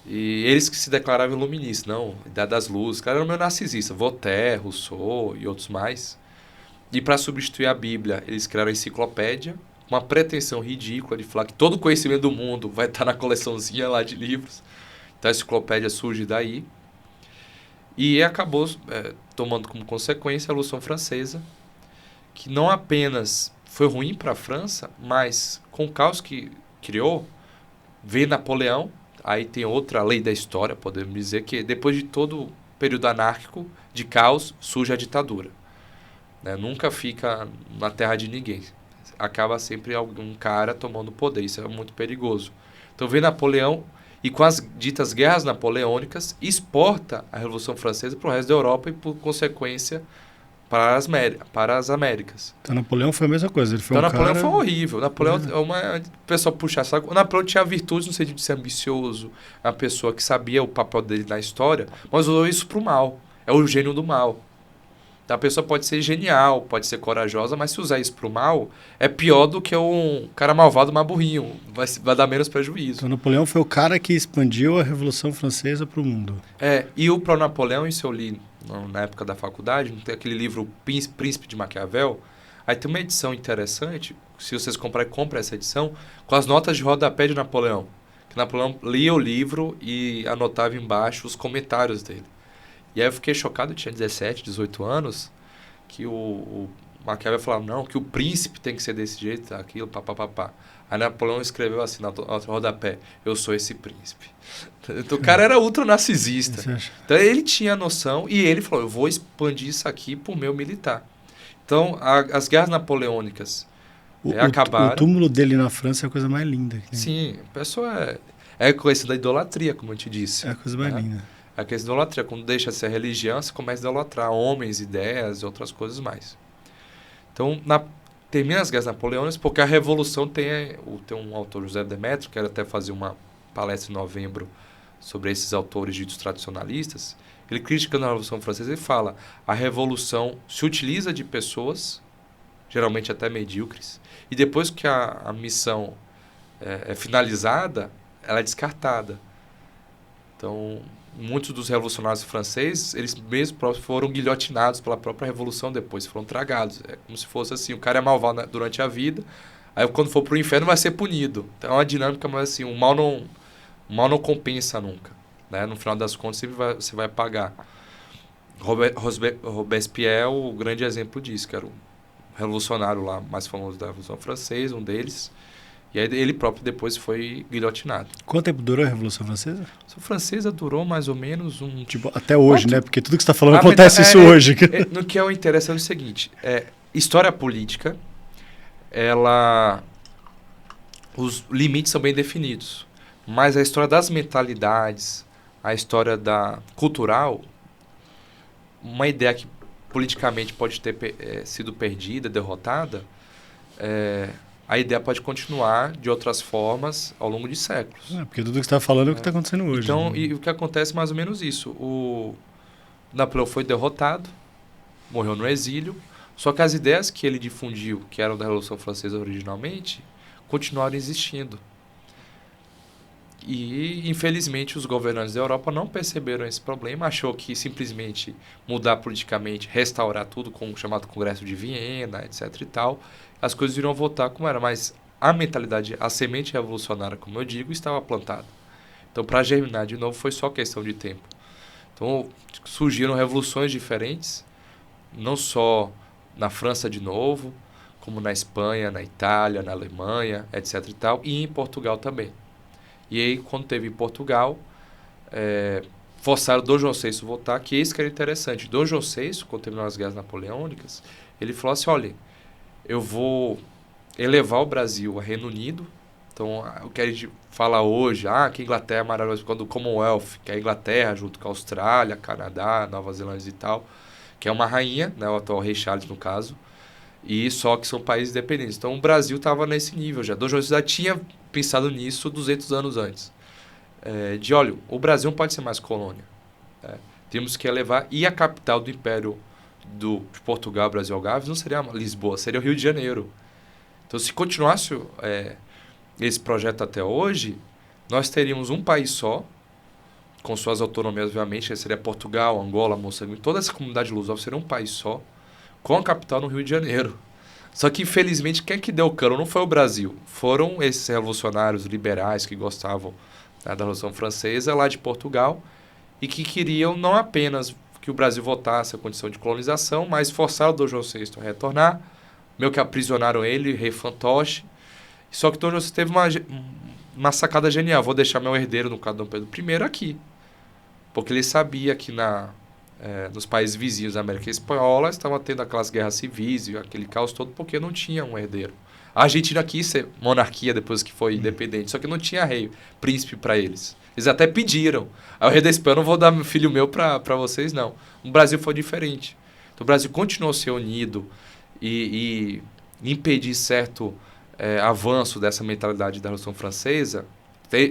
E eles que se declaravam iluministas, não, Idade das Luzes. Os caras eram meio narcisistas, Voltaire, Rousseau e outros mais. E para substituir a Bíblia, eles criaram a enciclopédia, uma pretensão ridícula de falar que todo o conhecimento do mundo vai estar na coleçãozinha lá de livros. Então a enciclopédia surge daí. E acabou tomando como consequência a Revolução Francesa, que não apenas foi ruim para a França, mas com o caos que criou, veio Napoleão. Aí tem outra lei da história, podemos dizer, que depois de todo o período anárquico, de caos, surge a ditadura. Né? Nunca fica na terra de ninguém. Acaba sempre algum cara tomando o poder. Isso é muito perigoso. Então vem Napoleão e com as ditas guerras napoleônicas, exporta a Revolução Francesa para o resto da Europa e, por consequência, para as Américas. Então Napoleão foi a mesma coisa. Ele foi Então um Napoleão cara... foi horrível. Napoleão o pessoal puxa saco. O Napoleão tinha virtudes no sentido de ser ambicioso, uma pessoa que sabia o papel dele na história, mas usou isso para o mal. É o gênio do mal. Então a pessoa pode ser genial, pode ser corajosa, mas se usar isso para o mal, é pior do que um cara malvado, mais burrinho. Vai dar menos prejuízo. Então Napoleão foi o cara que expandiu a Revolução Francesa para o mundo. E o próprio Napoleão, isso eu li na época da faculdade, tem aquele livro Príncipe de Maquiavel. Aí tem uma edição interessante, se vocês comprarem, compra essa edição, com as notas de rodapé de Napoleão. Que Napoleão lia o livro e anotava embaixo os comentários dele. E aí eu fiquei chocado, eu tinha 17, 18 anos, que o Maquiavel falava, não, que o príncipe tem que ser desse jeito, aquilo, papapá. Aí Napoleão escreveu assim, na rodapé, eu sou esse príncipe. Então o cara era ultra narcisista. Então ele tinha noção e ele falou, eu vou expandir isso aqui pro meu militar. Então as guerras napoleônicas acabaram. O túmulo dele na França é a coisa mais linda. Sim, a pessoa é coisa da idolatria, como eu te disse. É a coisa mais linda. É a questão da idolatria. Quando deixa de ser religião, você começa a idolatrar homens, ideias e outras coisas mais. Então, termina as guerras napoleônicas, porque a Revolução tem um autor, José Demetrio, quero até fazer uma palestra em novembro sobre esses autores ditos tradicionalistas. Ele criticando a Revolução Francesa e fala, a Revolução se utiliza de pessoas, geralmente até medíocres, e depois que a missão é finalizada, ela é descartada. Então, muitos dos revolucionários franceses, eles mesmos próprios foram guilhotinados pela própria Revolução depois, foram tragados. É como se fosse assim, o cara é malvado durante a vida, aí quando for pro inferno vai ser punido. Então é uma dinâmica, mas assim, o mal não compensa nunca. Né? No final das contas, você vai pagar. Robespierre é o grande exemplo disso, que era o revolucionário lá mais famoso da Revolução Francesa, um deles. E aí ele próprio depois foi guilhotinado. Quanto tempo durou a Revolução Francesa? A Revolução Francesa durou mais ou menos Tipo, até hoje, né? Porque tudo que você está falando acontece isso hoje. No que é o interessante é o seguinte, história política, os limites são bem definidos, mas a história das mentalidades, a história cultural, uma ideia que politicamente pode ter sido perdida, derrotada, a ideia pode continuar de outras formas ao longo de séculos. Porque tudo que você está falando é o que está acontecendo hoje. Então, né? e o que acontece é mais ou menos isso. O Napoleão foi derrotado, morreu no exílio, só que as ideias que ele difundiu, que eram da Revolução Francesa originalmente, continuaram existindo. E, infelizmente, os governantes da Europa não perceberam esse problema, achou que simplesmente mudar politicamente, restaurar tudo com o chamado Congresso de Viena, etc. e tal, as coisas iriam voltar como era, mas a mentalidade, a semente revolucionária, como eu digo, estava plantada. Então, para germinar de novo, foi só questão de tempo. Então, surgiram revoluções diferentes, não só na França de novo, como na Espanha, na Itália, na Alemanha, etc. e tal, e em Portugal também. E aí, quando teve em Portugal, forçaram Dom João VI a votar, que isso que era interessante. Dom João VI, quando terminou as guerras napoleônicas, ele falou assim, olha, eu vou elevar o Brasil a Reino Unido. Então, o que a gente fala hoje, que a Inglaterra é maravilhosa, quando o Commonwealth, que é a Inglaterra junto com a Austrália, Canadá, Nova Zelândia e tal, que é uma rainha, né, o atual rei Charles no caso, e só que são países independentes. Então, o Brasil estava nesse nível já. Dom João VI já tinha pensado nisso 200 anos antes. Olha, o Brasil não pode ser mais colônia. Temos que elevar, e a capital do Império de Portugal, Brasil, Algarve, não seria Lisboa, seria o Rio de Janeiro. Então, se continuasse... esse projeto até hoje, nós teríamos um país só, com suas autonomias, obviamente, que seria Portugal, Angola, Moçambique, toda essa comunidade lusófona seria um país só, com a capital no Rio de Janeiro. Só que, infelizmente, quem é que deu o cano não foi o Brasil. Foram esses revolucionários liberais que gostavam, né, da Revolução Francesa, lá de Portugal, e que queriam não apenas que o Brasil votasse a condição de colonização, mas forçaram o Dom João VI a retornar, meio que aprisionaram ele, o rei fantoche. Só que o Dom João VI teve uma sacada genial: vou deixar meu herdeiro, no caso Dom Pedro I, aqui. Porque ele sabia que nos países vizinhos da América Espanhola estavam tendo aquelas guerras civis e aquele caos todo, porque não tinha um herdeiro. A Argentina quis ser monarquia depois que foi independente, só que não tinha rei, príncipe para eles. Eles até pediram. Aí o rei da Espanha: não vou dar meu filho meu para vocês, não. No Brasil foi diferente. Então o Brasil continuou a ser unido e impedir certo avanço dessa mentalidade da Revolução Francesa.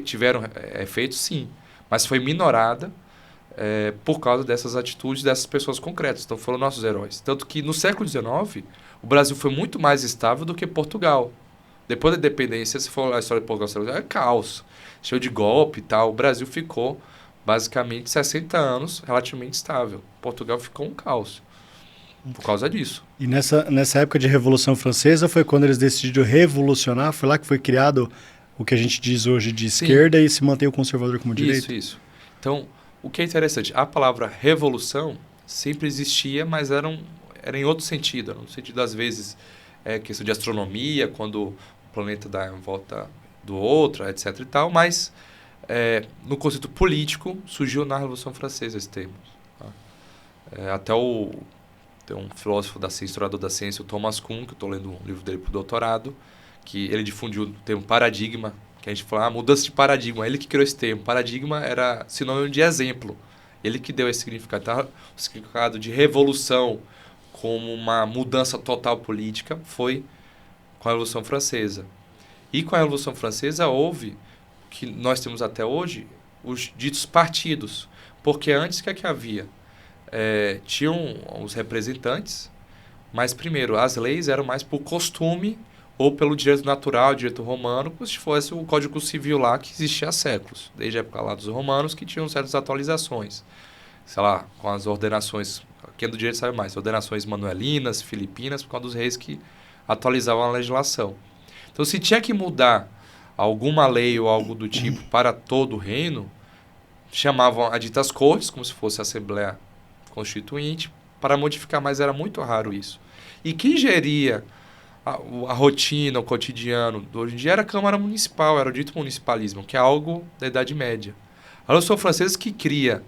Tiveram efeitos, sim, mas foi minorada por causa dessas atitudes dessas pessoas concretas. Então foram nossos heróis. Tanto que no século XIX, o Brasil foi muito mais estável do que Portugal. Depois da independência, se for a história de Portugal, é caos, cheio de golpe e tal. O Brasil ficou basicamente 60 anos relativamente estável. Portugal ficou um caos por causa disso. E nessa época de Revolução Francesa foi quando eles decidiram revolucionar, foi lá que foi criado o que a gente diz hoje de esquerda. Sim. E se mantém o conservador como direita? Isso. Então, o que é interessante, a palavra revolução sempre existia, mas era em outro sentido. No sentido, às vezes, questão de astronomia, quando o planeta dá em volta do outro, etc. e tal, mas no conceito político surgiu na Revolução Francesa esse termo. Tá? Tem um filósofo da ciência, historiador da ciência, o Thomas Kuhn, que eu estou lendo um livro dele para o doutorado, que ele difundiu o termo paradigma, que a gente fala, mudança de paradigma. Ele que criou esse termo. Paradigma era sinônimo de exemplo. Ele que deu esse significado. Então, o significado de revolução como uma mudança total política foi com a Revolução Francesa. E com a Revolução Francesa houve, que nós temos até hoje, os ditos partidos. Porque antes, o que é que havia? Tinham os representantes, mas primeiro, as leis eram mais por costume ou pelo direito natural, direito romano, como se fosse o Código Civil lá que existia há séculos, desde a época lá dos romanos, que tinham certas atualizações. Sei lá, com as ordenações, quem é do direito sabe mais, ordenações manuelinas, filipinas, por causa dos reis que atualizavam a legislação. Então, se tinha que mudar alguma lei ou algo do tipo para todo o reino, chamavam a ditas cortes, como se fosse a Assembleia Constituinte, para modificar, mas era muito raro isso. E quem geria a rotina, o cotidiano de hoje em dia era a Câmara Municipal, era o dito municipalismo, que é algo da Idade Média. A Revolução Francesa que cria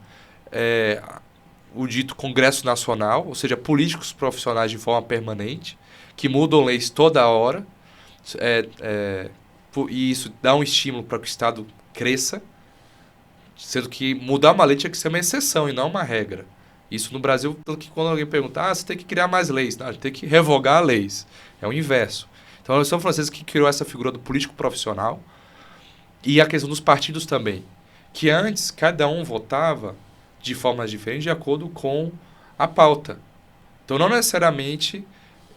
o dito Congresso Nacional, ou seja, políticos profissionais de forma permanente, que mudam leis toda hora, e isso dá um estímulo para que o Estado cresça, sendo que mudar uma lei tinha que ser uma exceção e não uma regra. Isso no Brasil, que quando alguém pergunta, você tem que criar mais leis. Não, a gente tem que revogar leis. É o inverso. Então, a Revolução Francesa que criou essa figura do político profissional e a questão dos partidos também. Que antes, cada um votava de formas diferentes de acordo com a pauta. Então, não necessariamente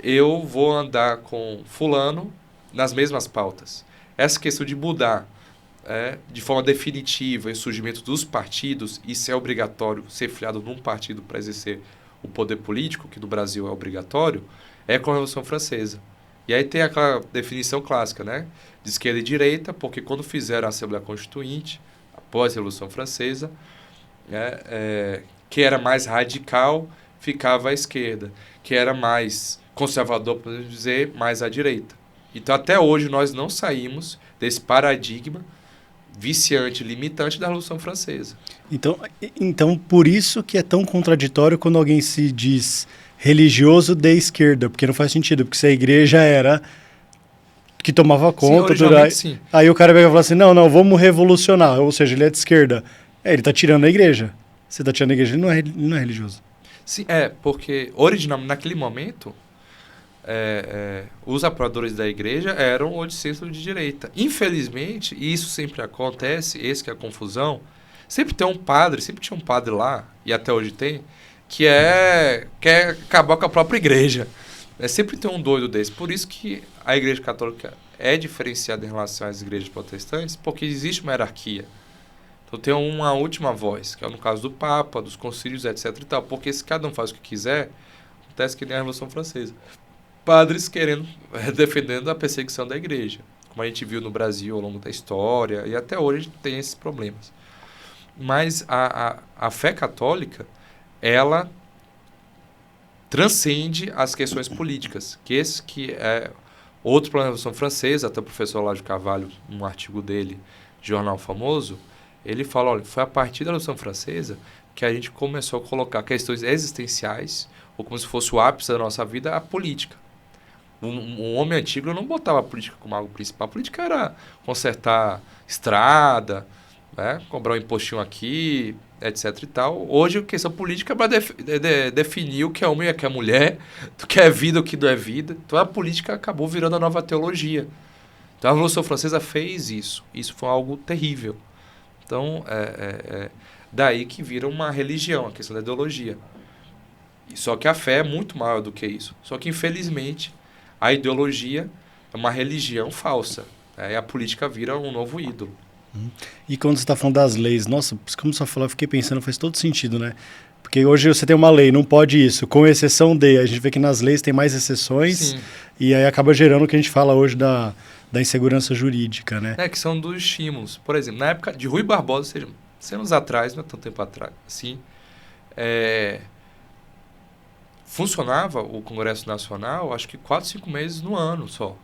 eu vou andar com fulano nas mesmas pautas. Essa questão de mudar de forma definitiva o surgimento dos partidos, e se é obrigatório ser filiado num partido para exercer o poder político, que no Brasil é obrigatório, é com a Revolução Francesa. E aí tem aquela definição clássica, né? De esquerda e direita, porque quando fizeram a Assembleia Constituinte, após a Revolução Francesa, que era mais radical, ficava à esquerda, que era mais conservador, podemos dizer, mais à direita. Então, até hoje, nós não saímos desse paradigma viciante, limitante da Revolução Francesa. Então, por isso que é tão contraditório quando alguém se diz religioso de esquerda, porque não faz sentido, porque se a igreja era que tomava conta... Sim. Aí o cara vai falar assim, não, vamos revolucionar, ou seja, ele é de esquerda. Ele está tirando a igreja. Você está tirando a igreja, ele não é religioso. Sim, porque originalmente, naquele momento, os apoiadores da igreja eram o de centro de direita. Infelizmente, e isso sempre acontece, esse que é a confusão, sempre tinha um padre lá, e até hoje tem, que quer acabar com a própria igreja. Sempre tem um doido desse. Por isso que a Igreja Católica é diferenciada em relação às igrejas protestantes porque existe uma hierarquia. Então tem uma última voz, que é no caso do Papa, dos concílios, etc. e tal, porque se cada um faz o que quiser, acontece que nem a Revolução Francesa. Padres querendo, defendendo a perseguição da igreja, como a gente viu no Brasil ao longo da história, e até hoje a gente tem esses problemas. Mas a fé católica, ela transcende as questões políticas, que é outro problema da Revolução Francesa. Até o professor Olavo de Carvalho, num artigo dele, jornal famoso, ele fala, olha, foi a partir da Revolução Francesa que a gente começou a colocar questões existenciais, ou como se fosse o ápice da nossa vida, a política. Um homem antigo não botava a política como algo principal. A política era consertar estrada, né, cobrar um impostinho aqui, etc e tal. Hoje a questão política é para definir o que é homem e o que é mulher, o que é vida e o que não é vida. Então a política acabou virando a nova teologia. Então a Revolução Francesa fez isso. Isso foi algo terrível. Então daí que vira uma religião, a questão da ideologia. Só que a fé é muito maior do que isso. Só que infelizmente a ideologia é uma religião falsa. E a política vira um novo ídolo. E quando você está falando das leis, nossa, como você falou, eu fiquei pensando, faz todo sentido, né? Porque hoje você tem uma lei, não pode isso, com exceção de, a gente vê que nas leis tem mais exceções. Sim. E aí acaba gerando o que a gente fala hoje da insegurança jurídica, né? Que são dos estímulos. Por exemplo, na época de Rui Barbosa, ou seja, 100 anos atrás, não é tanto tempo atrás, assim, funcionava o Congresso Nacional, acho que 4, 5 meses no ano só.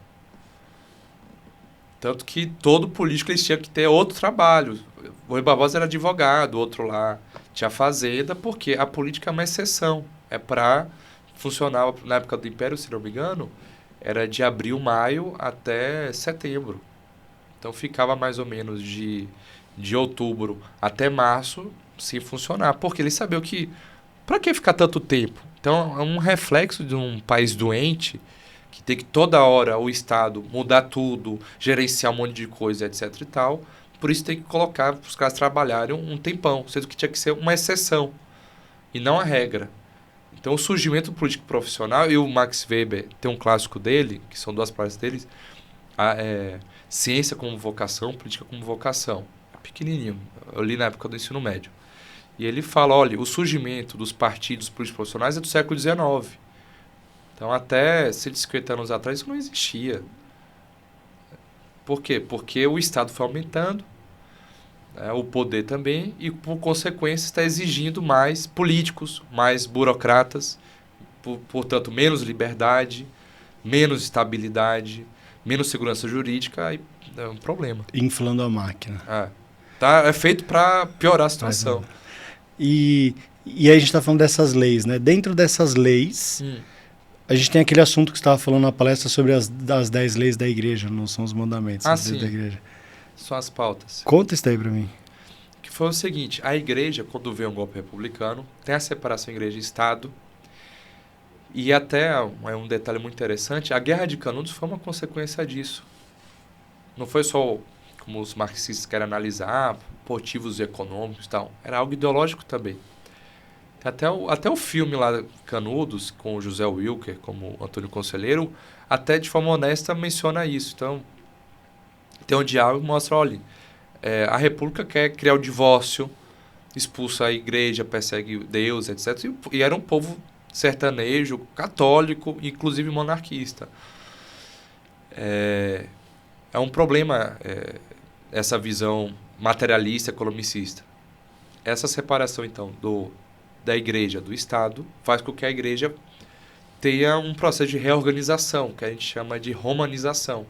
Tanto que todo político eles tinha que ter outro trabalho. O Rui Barbosa era advogado, outro lá tinha fazenda, porque a política é uma exceção. É para funcionar, na época do Império, se não me engano, era de abril, maio até setembro. Então ficava mais ou menos de outubro até março sem funcionar, porque eles sabiam que para que ficar tanto tempo? Então é um reflexo de um país doente que tem que toda hora o Estado mudar tudo, gerenciar um monte de coisa, etc e tal. Por isso tem que colocar os caras trabalharem um tempão, sendo que tinha que ser uma exceção e não a regra. Então o surgimento do político profissional, e o Max Weber tem um clássico dele, que são duas partes deles, ciência como vocação, política como vocação. É pequenininho, eu li na época do ensino médio. E ele fala, olha, o surgimento dos partidos políticos profissionais é do século XIX. Então, até 150 anos atrás, isso não existia. Por quê? Porque o Estado foi aumentando, o poder também, e, por consequência, está exigindo mais políticos, mais burocratas, portanto, menos liberdade, menos estabilidade, menos segurança jurídica, aí é um problema. Inflando a máquina. É feito para piorar a situação. E aí a gente está falando dessas leis, né? Dentro dessas leis... A gente tem aquele assunto que você estava falando na palestra sobre as 10 leis da igreja, não são os mandamentos sim. Da igreja. São as pautas. Conta isso daí para mim. Que foi o seguinte, a igreja, quando vem um golpe republicano, tem a separação igreja e Estado, e até um detalhe muito interessante, a Guerra de Canudos foi uma consequência disso. Não foi só como os marxistas querem analisar, motivos econômicos e tal, era algo ideológico também. Até o filme lá, Canudos, com o José Wilker como Antônio Conselheiro, até de forma honesta menciona isso. Então, tem um diálogo que mostra, olha, a República quer criar o divórcio, expulsa a igreja, persegue Deus, etc. E era um povo sertanejo, católico, inclusive monarquista. É um problema essa visão materialista, economicista. Essa separação, então, da igreja, do Estado, faz com que a igreja tenha um processo de reorganização, que a gente chama de romanização.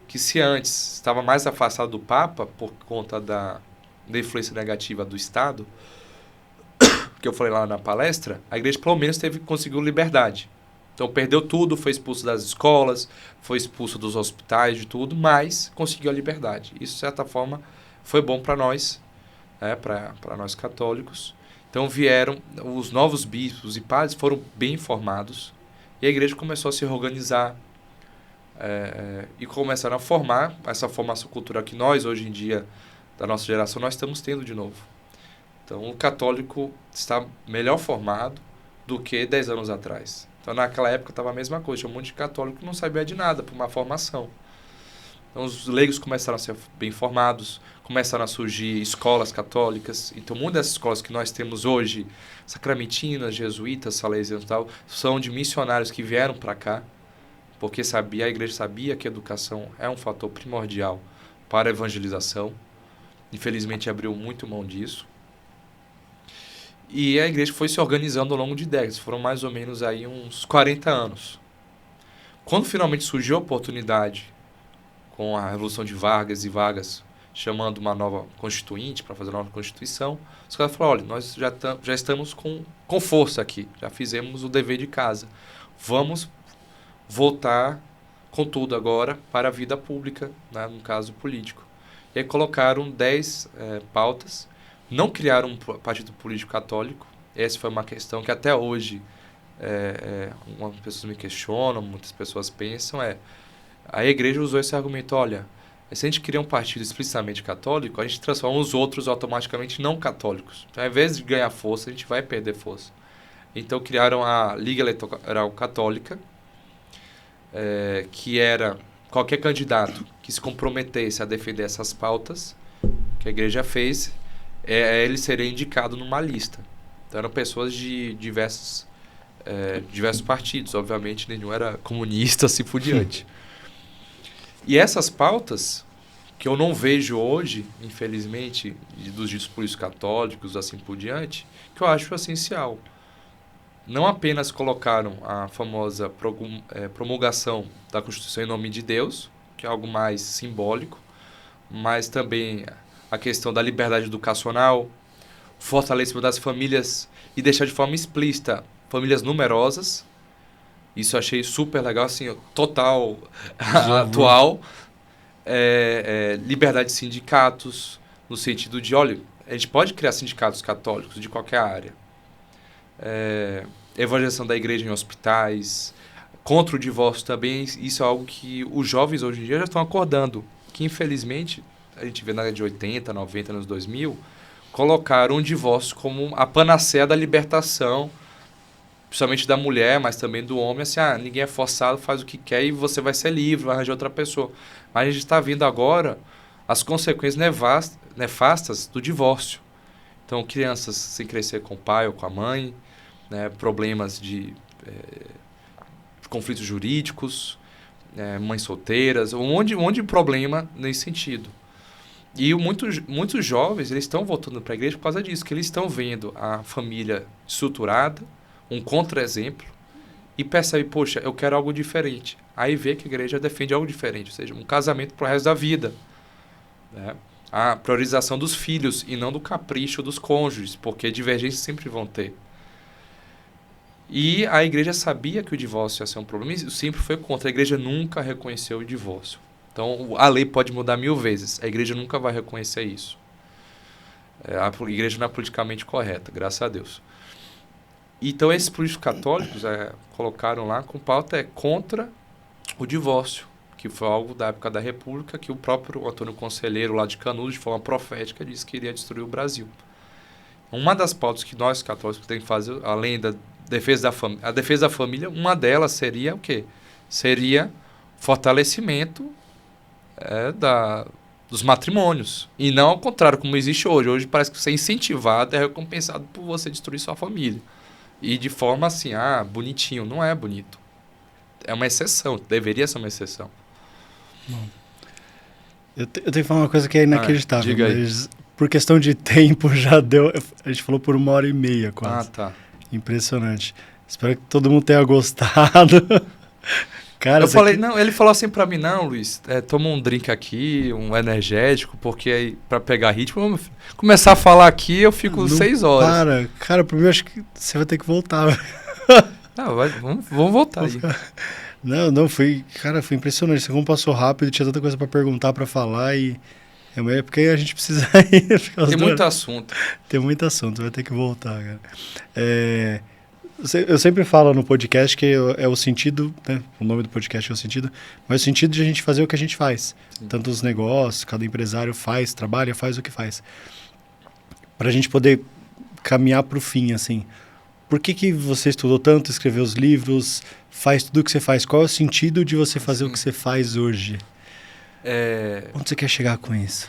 Que se antes estava mais afastado do Papa, por conta da influência negativa do Estado, que eu falei lá na palestra, a igreja pelo menos conseguiu liberdade. Então perdeu tudo, foi expulso das escolas, foi expulso dos hospitais, de tudo, mas conseguiu a liberdade. Isso, de certa forma, foi bom para nós, para nós católicos. Então vieram os novos bispos e padres, foram bem informados, e a igreja começou a se reorganizar e começaram a formar essa formação cultural que nós, hoje em dia, da nossa geração, nós estamos tendo de novo. Então o católico está melhor formado do que 10 anos atrás. Então naquela época estava a mesma coisa, tinha um monte de católico que não sabia de nada, por uma formação. Então, os leigos começaram a ser bem formados, começaram a surgir escolas católicas. Então, muitas dessas escolas que nós temos hoje, sacramentinas, jesuítas, salesianos e tal, são de missionários que vieram para cá, porque a igreja sabia que a educação é um fator primordial para a evangelização. Infelizmente, abriu muito mão disso. E a igreja foi se organizando ao longo de décadas. Foram mais ou menos aí uns 40 anos. Quando finalmente surgiu a oportunidade, com a Revolução de Vargas e Vargas chamando uma nova constituinte para fazer uma nova constituição, os caras falaram, olha, nós já estamos com força aqui, já fizemos o dever de casa. Vamos voltar com tudo agora para a vida pública, né, no caso político. E aí colocaram 10 pautas, não criaram um partido político católico. Essa foi uma questão que até hoje algumas pessoas me questionam, muitas pessoas pensam, a igreja usou esse argumento, olha, se a gente cria um partido explicitamente católico, a gente transforma os outros automaticamente não católicos. Então, ao invés de ganhar força, a gente vai perder força. Então, criaram a Liga Eleitoral Católica, que era qualquer candidato que se comprometesse a defender essas pautas que a igreja fez, ele seria indicado numa lista. Então, eram pessoas de diversos partidos, obviamente nenhum era comunista, assim por diante. E essas pautas, que eu não vejo hoje, infelizmente, dos ditos políticos católicos, assim por diante, que eu acho essencial. Não apenas colocaram a famosa promulgação da Constituição em nome de Deus, que é algo mais simbólico, mas também a questão da liberdade educacional, fortalecimento das famílias e deixar de forma explícita famílias numerosas. Isso eu achei super legal, assim, total atual. Liberdade de sindicatos, no sentido de, olha, a gente pode criar sindicatos católicos de qualquer área. Evangelização da igreja em hospitais, contra o divórcio também. Isso é algo que os jovens hoje em dia já estão acordando, que infelizmente, a gente vê na década de 80, 90, anos 2000, colocaram o divórcio como a panaceia da libertação, principalmente da mulher, mas também do homem, assim, ninguém é forçado, faz o que quer e você vai ser livre, vai arranjar outra pessoa. Mas a gente está vendo agora as consequências nefastas do divórcio. Então, crianças sem crescer com o pai ou com a mãe, né, problemas de conflitos jurídicos, mães solteiras, um monte de problema nesse sentido. E muitos jovens eles estão voltando para a igreja por causa disso, que eles estão vendo a família estruturada, um contra-exemplo, e percebe, poxa, eu quero algo diferente. Aí vê que a igreja defende algo diferente, ou seja, um casamento para o resto da vida. Né? A priorização dos filhos e não do capricho dos cônjuges, porque divergências sempre vão ter. E a igreja sabia que o divórcio ia ser um problema e sempre foi contra. A igreja nunca reconheceu o divórcio. Então, a lei pode mudar 1000 vezes. A igreja nunca vai reconhecer isso. A igreja não é politicamente correta, graças a Deus. Então, esses políticos católicos colocaram lá com pauta contra o divórcio, que foi algo da época da República, que o próprio Antônio Conselheiro, lá de Canudos, de forma profética, disse que iria destruir o Brasil. Uma das pautas que nós, católicos, temos que fazer, além da defesa da família, a defesa da família, uma delas seria o quê? Seria fortalecimento dos matrimônios. E não ao contrário, como existe hoje. Hoje parece que você é incentivado, é recompensado por você destruir sua família. E de forma assim, bonitinho. Não é bonito. É uma exceção. Deveria ser uma exceção. Bom, eu tenho que falar uma coisa que é inacreditável. Diga aí. Mas por questão de tempo já deu... A gente falou por 1h30 quase. Tá. Impressionante. Espero que todo mundo tenha gostado. Cara, eu falei, não, ele falou assim pra mim, não, Luiz, toma um drink aqui, um energético, porque aí pra pegar ritmo, começar a falar aqui, eu fico 6 horas. Cara, pra mim acho que você vai ter que voltar. Não, vamos voltar aí. Não, foi impressionante. Você como passou rápido, tinha tanta coisa pra perguntar, pra falar e... É porque a gente precisa ir. Tem muito assunto. Tem muito assunto, vai ter que voltar, cara. Eu sempre falo no podcast que é o sentido, né? O nome do podcast é o sentido, mas o sentido de a gente fazer o que a gente faz. Sim. Tanto os negócios, cada empresário trabalha, faz o que faz. Pra gente poder caminhar pro fim, assim. Por que você estudou tanto, escreveu os livros, faz tudo o que você faz? Qual é o sentido de você fazer o que você faz hoje? Onde você quer chegar com isso?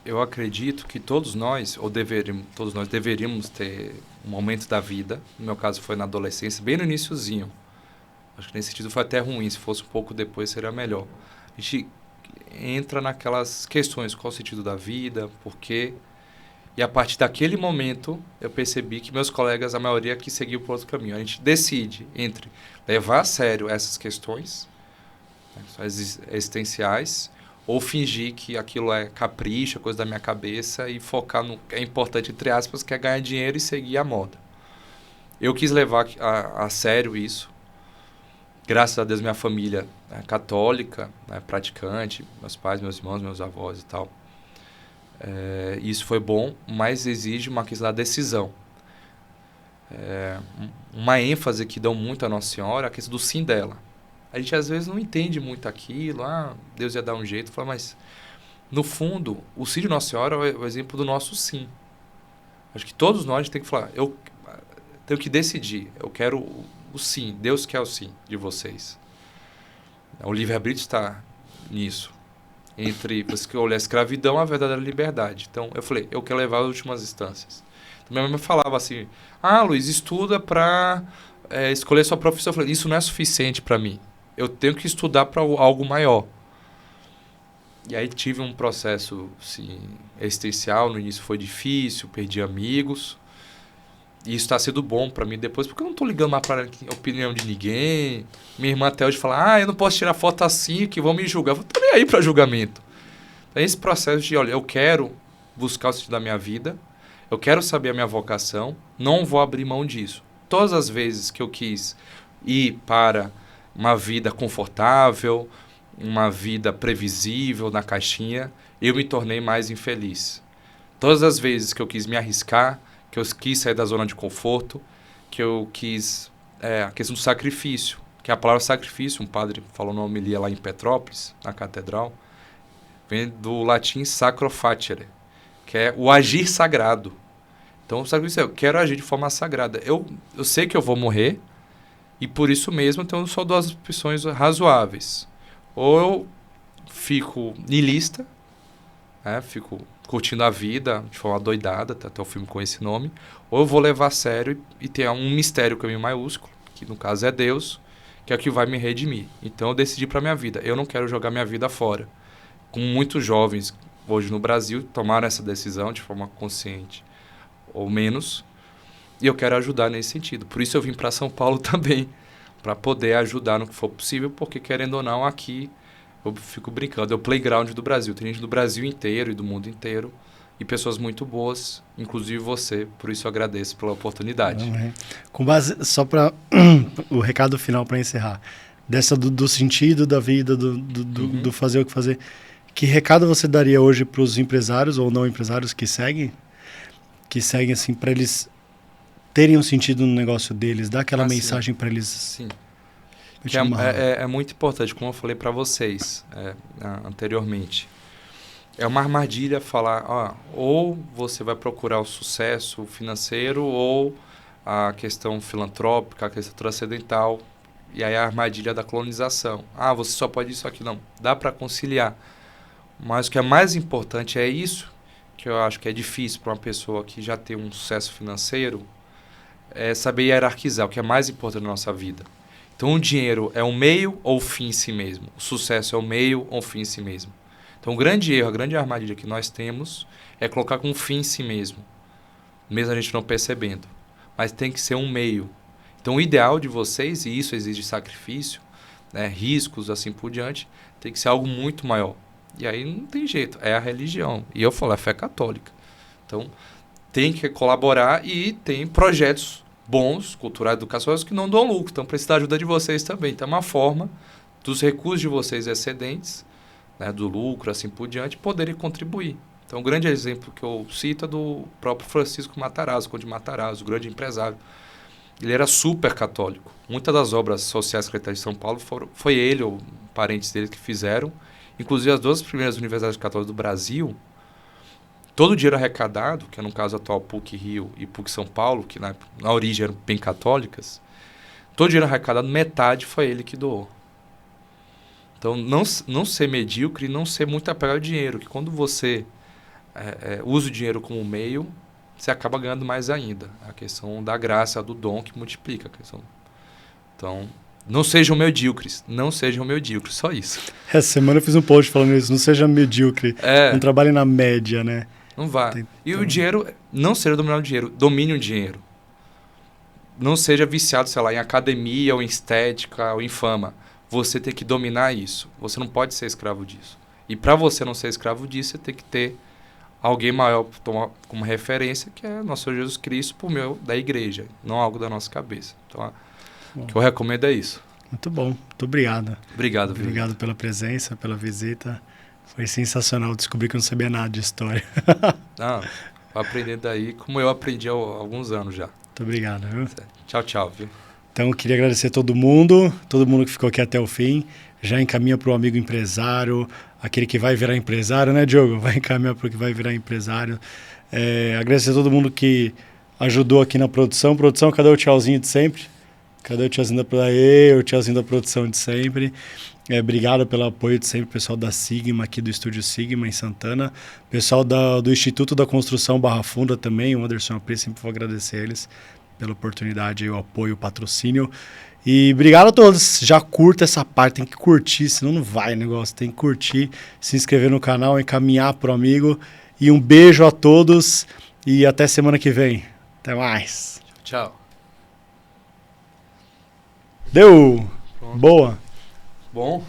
Eu acredito que todos nós deveríamos ter um momento da vida, no meu caso foi na adolescência, bem no iniciozinho. Acho que nesse sentido foi até ruim, se fosse um pouco depois seria melhor. A gente entra naquelas questões, qual o sentido da vida, por quê. E a partir daquele momento, eu percebi que meus colegas, a maioria que seguiu por outro caminho. A gente decide entre levar a sério essas questões, né, existenciais, ou fingir que aquilo é capricho, coisa da minha cabeça, e focar no que é importante, entre aspas, que é ganhar dinheiro e seguir a moda. Eu quis levar a sério isso. Graças a Deus, minha família é católica, né, praticante, meus pais, meus irmãos, meus avós e tal. Isso foi bom, mas exige uma questão da decisão. Uma ênfase que dão muito a Nossa Senhora é a questão do sim dela. A gente às vezes não entende muito aquilo, Deus ia dar um jeito, mas no fundo, o sim de Nossa Senhora é o exemplo do nosso sim. Acho que todos nós temos que falar, eu tenho que decidir, eu quero o sim, Deus quer o sim de vocês. O livre-arbítrio está nisso. Entre você que olha a escravidão e a verdadeira liberdade. Então, eu falei, eu quero levar as últimas instâncias. Então, minha mãe falava assim, Luiz, estuda para escolher sua profissão. Eu falei, isso não é suficiente para mim. Eu tenho que estudar para algo maior. E aí tive um processo assim, existencial, no início foi difícil, perdi amigos. E isso está sendo bom para mim depois, porque eu não estou ligando mais para a opinião de ninguém. Minha irmã até hoje fala, eu não posso tirar foto assim, que vão me julgar. Eu não estou nem aí para julgamento. Então, esse processo de, olha, eu quero buscar o sentido da minha vida, eu quero saber a minha vocação, não vou abrir mão disso. Todas as vezes que eu quis ir para uma vida confortável, uma vida previsível na caixinha, eu me tornei mais infeliz. Todas as vezes que eu quis me arriscar, que eu quis sair da zona de conforto, que eu quis a questão do sacrifício, que a palavra sacrifício, um padre falou na homilia lá em Petrópolis, na catedral, vem do latim sacro facere, que é o agir sagrado. Então, o sacrifício é, eu quero agir de forma sagrada. Eu sei que eu vou morrer, e por isso mesmo, então, só duas opções razoáveis. Ou eu fico niilista, fico curtindo a vida de forma doidada, até o filme com esse nome, ou eu vou levar a sério e ter um mistério caminho maiúsculo, que no caso é Deus, que é o que vai me redimir. Então eu decidi para minha vida, eu não quero jogar minha vida fora. Como muitos jovens hoje no Brasil tomaram essa decisão de forma consciente ou menos, e eu quero ajudar nesse sentido. Por isso eu vim para São Paulo também, para poder ajudar no que for possível, porque querendo ou não aqui eu fico brincando, é o playground do Brasil. Tem gente do Brasil inteiro e do mundo inteiro e pessoas muito boas, inclusive você. Por isso eu agradeço pela oportunidade. Com base, só para o recado final para encerrar, dessa do sentido da vida, do fazer o que fazer, que recado você daria hoje para os empresários ou não empresários que seguem assim, para eles terem um sentido no negócio deles, dar aquela mensagem para eles? Sim. Que é muito importante, como eu falei para vocês anteriormente. É uma armadilha falar, ou você vai procurar o sucesso financeiro ou a questão filantrópica, a questão transcendental, e aí a armadilha da colonização. Você só pode isso aqui. Não, dá para conciliar. Mas o que é mais importante é isso, que eu acho que é difícil para uma pessoa que já tem um sucesso financeiro, é saber hierarquizar o que é mais importante na nossa vida. Então, o dinheiro é um meio ou fim em si mesmo? O sucesso é um meio ou fim em si mesmo? Então, o grande erro, a grande armadilha que nós temos é colocar como fim em si mesmo, mesmo a gente não percebendo. Mas tem que ser um meio. Então, o ideal de vocês, e isso exige sacrifício, riscos, assim por diante, tem que ser algo muito maior. E aí não tem jeito, é a religião. E eu falo, é a fé católica. Então, tem que colaborar e tem projetos bons, culturais, educacionais, que não dão lucro. Então, precisa da ajuda de vocês também. Então, é uma forma dos recursos de vocês excedentes, do lucro, assim por diante, poderem contribuir. Então, um grande exemplo que eu cito é do próprio Francisco Matarazzo, Conde Matarazzo, grande empresário. Ele era super católico. Muitas das obras sociais secretárias de São Paulo foi ele ou parentes dele que fizeram. Inclusive, as duas primeiras universidades católicas do Brasil, todo o dinheiro arrecadado, que é no caso atual PUC Rio e PUC São Paulo, que na origem eram bem católicas, todo o dinheiro arrecadado, metade foi ele que doou. Então, não ser medíocre e não ser muito apegado ao dinheiro, que quando você usa o dinheiro como meio, você acaba ganhando mais ainda. A questão da graça, do dom que multiplica a questão. Então, não sejam medíocres, só isso. Essa semana eu fiz um post falando isso, não seja medíocre, não trabalhe na média, né? Não vai. E o dinheiro, não seja dominar o dinheiro, domine o dinheiro. Não seja viciado, sei lá, em academia, ou em estética, ou em fama. Você tem que dominar isso. Você não pode ser escravo disso. E para você não ser escravo disso, você tem que ter alguém maior para tomar como referência, que é nosso Senhor Jesus Cristo, por meio da igreja, não algo da nossa cabeça. Então, o que eu recomendo é isso. Muito bom, muito obrigado. Obrigado, viu? Obrigado pela presença, pela visita. Foi sensacional descobrir que eu não sabia nada de história. Vai aprender daí, como eu aprendi há alguns anos já. Muito obrigado, viu? Tchau, tchau, viu? Então, eu queria agradecer a todo mundo que ficou aqui até o fim. Já encaminha para o amigo empresário, aquele que vai virar empresário, né, Diogo? Vai encaminhar para o que vai virar empresário. Agradecer a todo mundo que ajudou aqui na produção. Produção, cadê o tchauzinho de sempre? Cadê o tchauzinho da produção de sempre? Obrigado pelo apoio de sempre, pessoal da Sigma, aqui do Estúdio Sigma, em Santana. Pessoal do Instituto da Construção Barra Funda também, o Anderson Apri, sempre vou agradecer eles pela oportunidade, o apoio, o patrocínio. E obrigado a todos. Já curta essa parte, tem que curtir, senão não vai o negócio. Tem que curtir, se inscrever no canal, encaminhar pro amigo. E um beijo a todos e até semana que vem. Até mais. Tchau. Deu! Pronto. Boa! Bom.